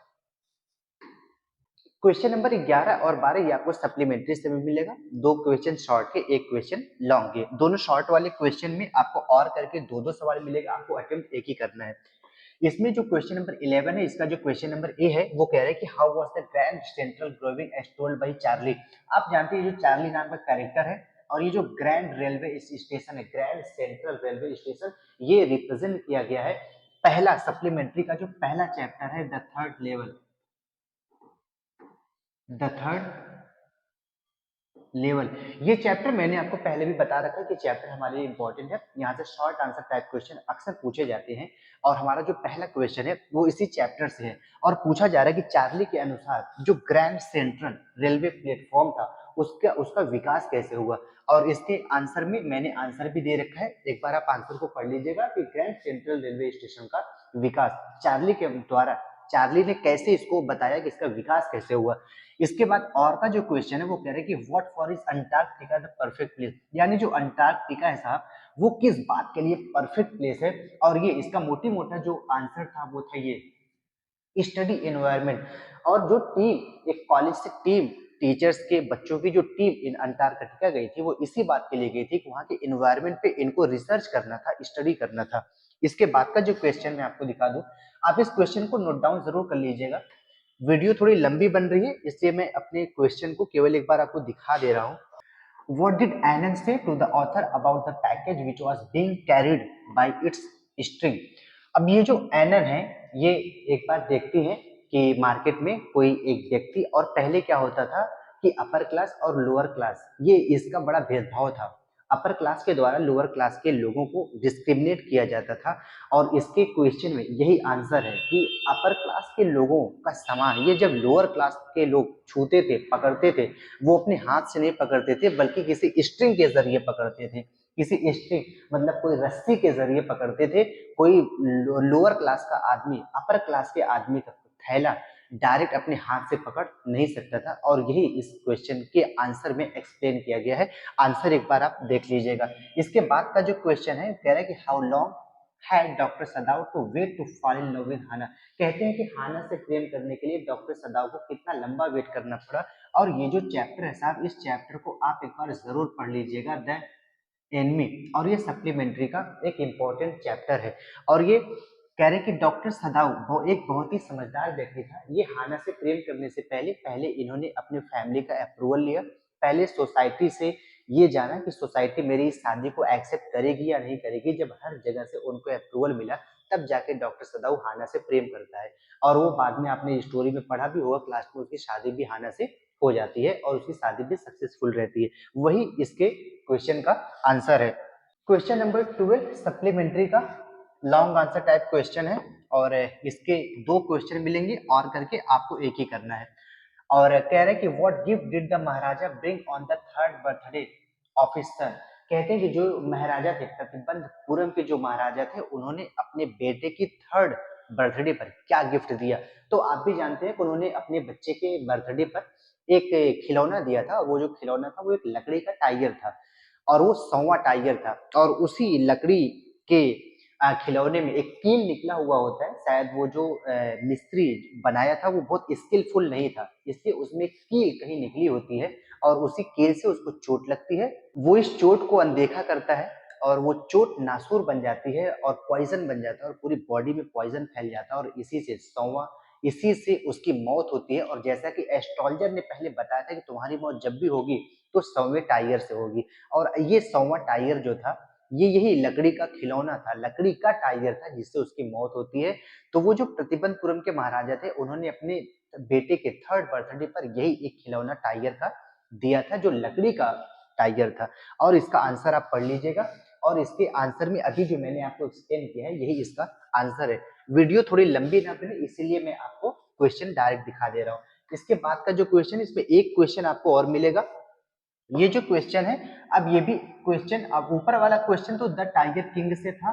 क्वेश्चन नंबर 11 और 12 ये आपको सप्लीमेंट्री से भी मिलेगा। 2 क्वेश्चन शॉर्ट के, 1 क्वेश्चन लॉन्ग के। दोनों शॉर्ट वाले क्वेश्चन में आपको और करके 2-2 सवाल मिलेगा, आपको अटेम्प्ट एक ही करना है। इसमें जो क्वेश्चन नंबर 11 है, इसका जो क्वेश्चन नंबर ए है, वो कह रहा है कि how was the grand central growing as told by Charlie. आप जानते हैं जो चार्ली नाम का कैरेक्टर है, और ये जो ग्रैंड रेलवे स्टेशन है, ग्रैंड सेंट्रल रेलवे स्टेशन, ये रिप्रेजेंट किया गया है। पहला सप्लीमेंट्री का जो पहला चैप्टर है, the third level, the third level, ये चैप्टर मैंने आपको पहले भी बता रखा है कि चैप्टर हमारे लिए इंपॉर्टेंट है। यहाँ से शॉर्ट आंसर टाइप क्वेश्चन अक्सर पूछे जाते हैं, और हमारा जो पहला क्वेश्चन है वो इसी चैप्टर से है, और पूछा जा रहा है कि चार्ली के अनुसार जो ग्रैंड सेंट्रल रेलवे प्लेटफॉर्म था, उसका उसका विकास कैसे हुआ। और इसके आंसर में मैंने आंसर भी दे रखा है, एक बार आप आंसर को पढ़ लीजिएगा कि ग्रैंड सेंट्रल रेलवे स्टेशन का विकास चार्ली के द्वारा, चार्ली ने कैसे इसको बताया कि इसका विकास कैसे हुआ। इसके बाद और का जो क्वेश्चन है वो कह रहे हैं कि what for is Antarctica the perfect place, यानी जो अंटार्कटिका है साहब, वो किस बात के लिए परफेक्ट प्लेस है। और ये इसका मोटी मोटा जो आंसर था वो था ये स्टडी एनवायरनमेंट। और जो टीम, एक कॉलेज से टीम, टीचर्स के बच्चों की जो टीम इन अंटार्कटिका गई थी, वो इसी बात के लिए गई थी कि वहाँ के एनवायरनमेंट पे इनको रिसर्च करना था, स्टडी करना था। इसके बाद का जो क्वेश्चन मैं आपको दिखा दूं, आप इस क्वेश्चन को नोट डाउन जरूर कर लीजिएगा। वीडियो थोड़ी लंबी बन रही है, इसलिए मैं अपने क्वेश्चन को केवल एक बार आपको दिखा दे रहा हूँ। What did Annan say to the author about the package which was being carried by its string? अब ये जो एनन है, ये एक बार देखते हैं कि मार्केट में कोई एक व्यक्ति, और पहले क्या होता था कि अपर क्लास और लोअर क्लास, ये इसका बड़ा भेदभाव था। अपर क्लास के द्वारा लोअर क्लास के लोगों को डिस्क्रिमिनेट किया जाता था, और इसके क्वेश्चन में यही आंसर है कि अपर क्लास के लोगों का सामान ये जब लोअर क्लास के लोग छूते थे, पकड़ते थे, वो अपने हाथ से नहीं पकड़ते थे, बल्कि किसी स्ट्रिंग के जरिए पकड़ते थे। किसी स्ट्रिंग मतलब कोई रस्सी के जरिए पकड़ते थे। कोई लोअर क्लास का आदमी अपर क्लास के आदमी का थैला डायरेक्ट अपने हाथ से पकड़ नहीं सकता था, और यही इस क्वेश्चन के आंसर में एक्सप्लेन किया गया है। आंसर एक बार आप देख लीजिएगा। इसके बाद का जो क्वेश्चन है कह रहा है कि how long had Dr. Sadao to wait to fall in love with Hana। कहते हैं कि हाना से प्रेम करने के लिए डॉक्टर सदाव को कितना लंबा वेट करना पड़ा। और ये जो चैप्टर है साहब, इस चैप्टर को आप एक बार जरूर पढ़ लीजिएगा, द एनमी। और ये सप्लीमेंट्री का एक इम्पोर्टेंट चैप्टर है। और ये कह रहे हैं कि डॉक्टर सदाव वो एक बहुत ही समझदार व्यक्ति था। ये हाना से प्रेम करने से पहले पहले इन्होंने अपने फैमिली का अप्रूवल लिया। पहले सोसाइटी से ये जाना कि सोसाइटी मेरी इस शादी को एक्सेप्ट करेगी या नहीं करेगी। जब हर जगह से उनको अप्रूवल मिला तब जाके डॉक्टर सदाव हाना से प्रेम करता है। और वो बाद में आपने स्टोरी में पढ़ा भी होगा क्लास में, उसकी शादी भी हाना से हो जाती है और उसकी शादी भी सक्सेसफुल रहती है। वही इसके क्वेश्चन का आंसर है। क्वेश्चन नंबर 12 सप्लीमेंट्री का लॉन्ग आंसर टाइप क्वेश्चन है। और इसके दो क्वेश्चन मिलेंगे और करके आपको एक ही करना है। और कह रहे हैं कि what gift did the Maharaja bring on the third birthday of his son. कहते हैं कि जो महाराजा थे, प्रतिबंधपुरम के जो महाराजा थे, उन्होंने अपने बेटे की थर्ड बर्थडे पर क्या गिफ्ट दिया। तो आप भी जानते हैं कि उन्होंने अपने बच्चे के बर्थडे पर एक खिलौना दिया था। वो जो खिलौना था वो एक लकड़ी का टाइगर था और वो 100वां टाइगर था। और उसी लकड़ी के खिलौने में एक कील निकला हुआ होता है। शायद वो जो मिस्त्री बनाया था वो बहुत स्किलफुल नहीं था, इसलिए उसमें कील कहीं निकली होती है और उसी कील से उसको चोट लगती है। वो इस चोट को अनदेखा करता है और वो चोट नासूर बन जाती है और पॉइजन बन जाता है और पूरी बॉडी में पॉइजन फैल जाता है और इसी से उसकी मौत होती है। और जैसा कि एस्ट्रोलॉजर ने पहले बताया था कि तुम्हारी मौत जब भी होगी तो 100वें टाइगर से होगी। और ये 100वां टाइगर जो था ये यही लकड़ी का खिलौना था, लकड़ी का टाइगर था जिससे उसकी मौत होती है। तो वो जो प्रतिबंधपुरम के महाराजा थे उन्होंने अपने बेटे के थर्ड बर्थडे पर यही एक खिलौना टाइगर का दिया था जो लकड़ी का टाइगर था। और इसका आंसर आप पढ़ लीजिएगा। और इसके आंसर में अभी जो मैंने आपको एक्सप्लेन किया है यही इसका आंसर है। वीडियो थोड़ी लंबी ना बने इसीलिए मैं आपको क्वेश्चन डायरेक्ट दिखा दे रहा हूँ। इसके बाद का जो क्वेश्चन, इसमें एक क्वेश्चन आपको और मिलेगा। ये जो क्वेश्चन है, अब ये भी क्वेश्चन, अब ऊपर वाला क्वेश्चन तो द टाइगर किंग से था।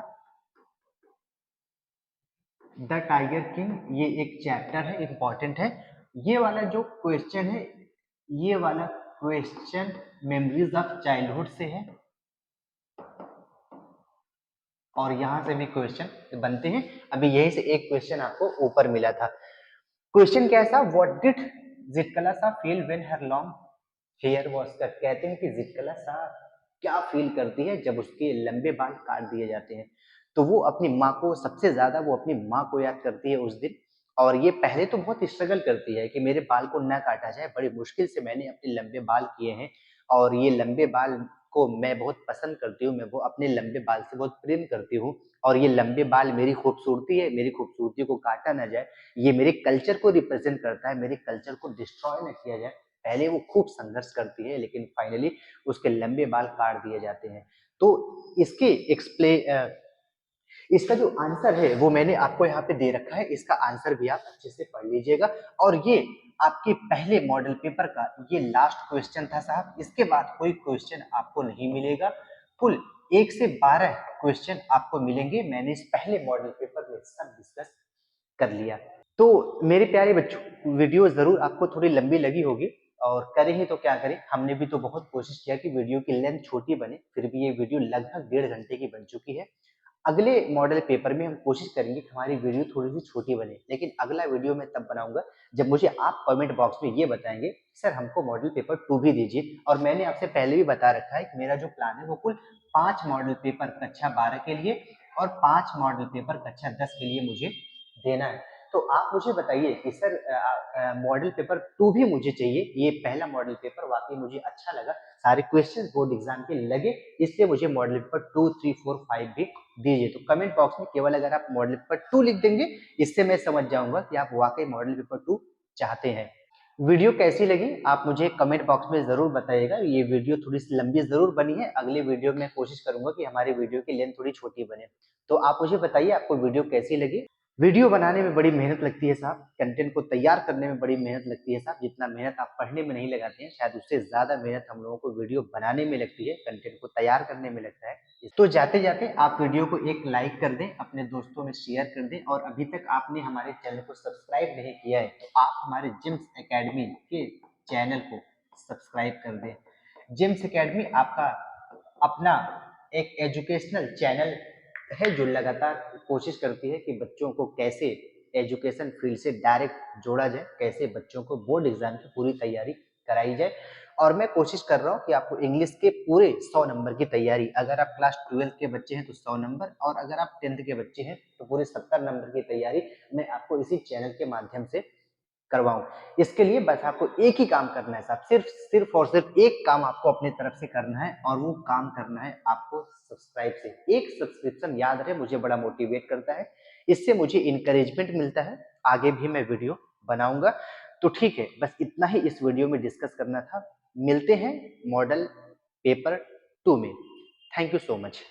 द टाइगर किंग ये एक चैप्टर है, इंपॉर्टेंट है। ये वाला जो क्वेश्चन है, ये वाला क्वेश्चन मेमोरीज ऑफ चाइल्डहुड से है। और यहां से भी क्वेश्चन बनते हैं। अभी यहीं से एक क्वेश्चन आपको ऊपर मिला था। क्वेश्चन कैसा, what did Zitkala Sa feel when her long hair was cut. कहते हैं कि जितकला सा क्या फील करती है जब उसके लंबे बाल काट दिए जाते हैं। तो वो अपनी माँ को, सबसे ज्यादा वो अपनी माँ को याद करती है उस दिन। और ये पहले तो बहुत स्ट्रगल करती है कि मेरे बाल को ना काटा जाए, बड़ी मुश्किल से मैंने अपने लंबे बाल किए हैं और ये लंबे बाल को मैं बहुत पसंद करती हूँ, मैं वो अपने लंबे बाल से बहुत प्रेम करती हूँ। और ये लंबे बाल मेरी खूबसूरती है, मेरी खूबसूरती को काटा ना जाए, ये मेरे कल्चर को रिप्रेजेंट करता है, मेरे कल्चर को डिस्ट्रॉय न किया जाए। पहले वो खूब संघर्ष करती है लेकिन फाइनली उसके लंबे बाल काट दिए जाते हैं। तो इसके इसका जो आंसर है वो मैंने आपको यहाँ पे दे रखा है, इसका आंसर भी आप अच्छे से पढ़ लीजिएगा। और ये आपके पहले मॉडल पेपर का ये लास्ट क्वेश्चन था साहब। इसके बाद कोई क्वेश्चन आपको नहीं मिलेगा। कुल 1 से 12 क्वेश्चन आपको मिलेंगे। मैंने इस पहले मॉडल पेपर में सब डिस्कस कर लिया। तो मेरे प्यारे बच्चों, वीडियो जरूर आपको थोड़ी लंबी लगी होगी और करें ही तो क्या करें, हमने भी तो बहुत कोशिश किया कि वीडियो की लेंथ छोटी बने, फिर भी ये वीडियो लगभग 1.5 घंटे की बन चुकी है। अगले मॉडल पेपर में हम कोशिश करेंगे कि हमारी वीडियो थोड़ी सी छोटी बने, लेकिन अगला वीडियो मैं तब बनाऊंगा जब मुझे आप कमेंट बॉक्स में ये बताएंगे सर हमको मॉडल पेपर 2 भी दीजिए। और मैंने आपसे पहले भी बता रखा है कि मेरा जो प्लान है वो कुल 5 मॉडल पेपर कक्षा 12 के लिए और 5 मॉडल पेपर कक्षा 10 के लिए मुझे देना है। तो आप मुझे बताइए कि सर मॉडल पेपर 2 भी मुझे चाहिए। ये पहला मॉडल पेपर वाकई मुझे अच्छा लगा, सारे क्वेश्चन बोर्ड एग्जाम के लगे, इसलिए मुझे मॉडल पेपर 2, 3, 4, 5 भी दीजिए। तो कमेंट बॉक्स में केवल अगर आप मॉडल पेपर 2 लिख देंगे, इससे मैं समझ जाऊंगा कि आप वाकई मॉडल पेपर 2 चाहते हैं। वीडियो कैसी लगी आप मुझे कमेंट बॉक्स में जरूर बताइएगा। ये वीडियो थोड़ी सी लंबी जरूर बनी है, अगले वीडियो में कोशिश करूंगा कि हमारी वीडियो की लेंथ थोड़ी छोटी बने। तो आप मुझे बताइए आपको वीडियो कैसी लगी। वीडियो बनाने में बड़ी मेहनत लगती है साहब, कंटेंट को तैयार करने में बड़ी मेहनत लगती है साहब। जितना मेहनत आप पढ़ने में नहीं लगाते हैं शायद उससे ज्यादा मेहनत हम लोगों को वीडियो बनाने में लगती है, कंटेंट को तैयार करने में लगता है। तो जाते जाते आप वीडियो को एक लाइक कर दें, अपने दोस्तों में शेयर कर दें और अभी तक आपने हमारे चैनल को सब्सक्राइब नहीं किया है तो आप हमारे जिम्स एकेडमी के चैनल को सब्सक्राइब कर दें। जिम्स एकेडमी आपका अपना एक एजुकेशनल चैनल है जो लगातार कोशिश करती है कि बच्चों को कैसे एजुकेशन फील्ड से डायरेक्ट जोड़ा जाए, कैसे बच्चों को बोर्ड एग्जाम की पूरी तैयारी कराई जाए। और मैं कोशिश कर रहा हूँ कि आपको इंग्लिश के पूरे 100 नंबर की तैयारी, अगर आप क्लास 12 के बच्चे हैं तो 100 नंबर, और अगर आप 10th के बच्चे हैं तो पूरे 70 नंबर की तैयारी मैं आपको इसी चैनल के माध्यम से करवाऊं। इसके लिए बस आपको एक ही काम करना है साहब, सिर्फ और सिर्फ एक काम आपको अपनी तरफ से करना है, और वो काम करना है आपको सब्सक्राइब से। एक सब्सक्रिप्शन याद रहे मुझे बड़ा मोटिवेट करता है, इससे मुझे इंकरेजमेंट मिलता है, आगे भी मैं वीडियो बनाऊंगा। तो ठीक है, बस इतना ही इस वीडियो में डिस्कस करना था। मिलते हैं मॉडल पेपर 2 में। Thank you so much.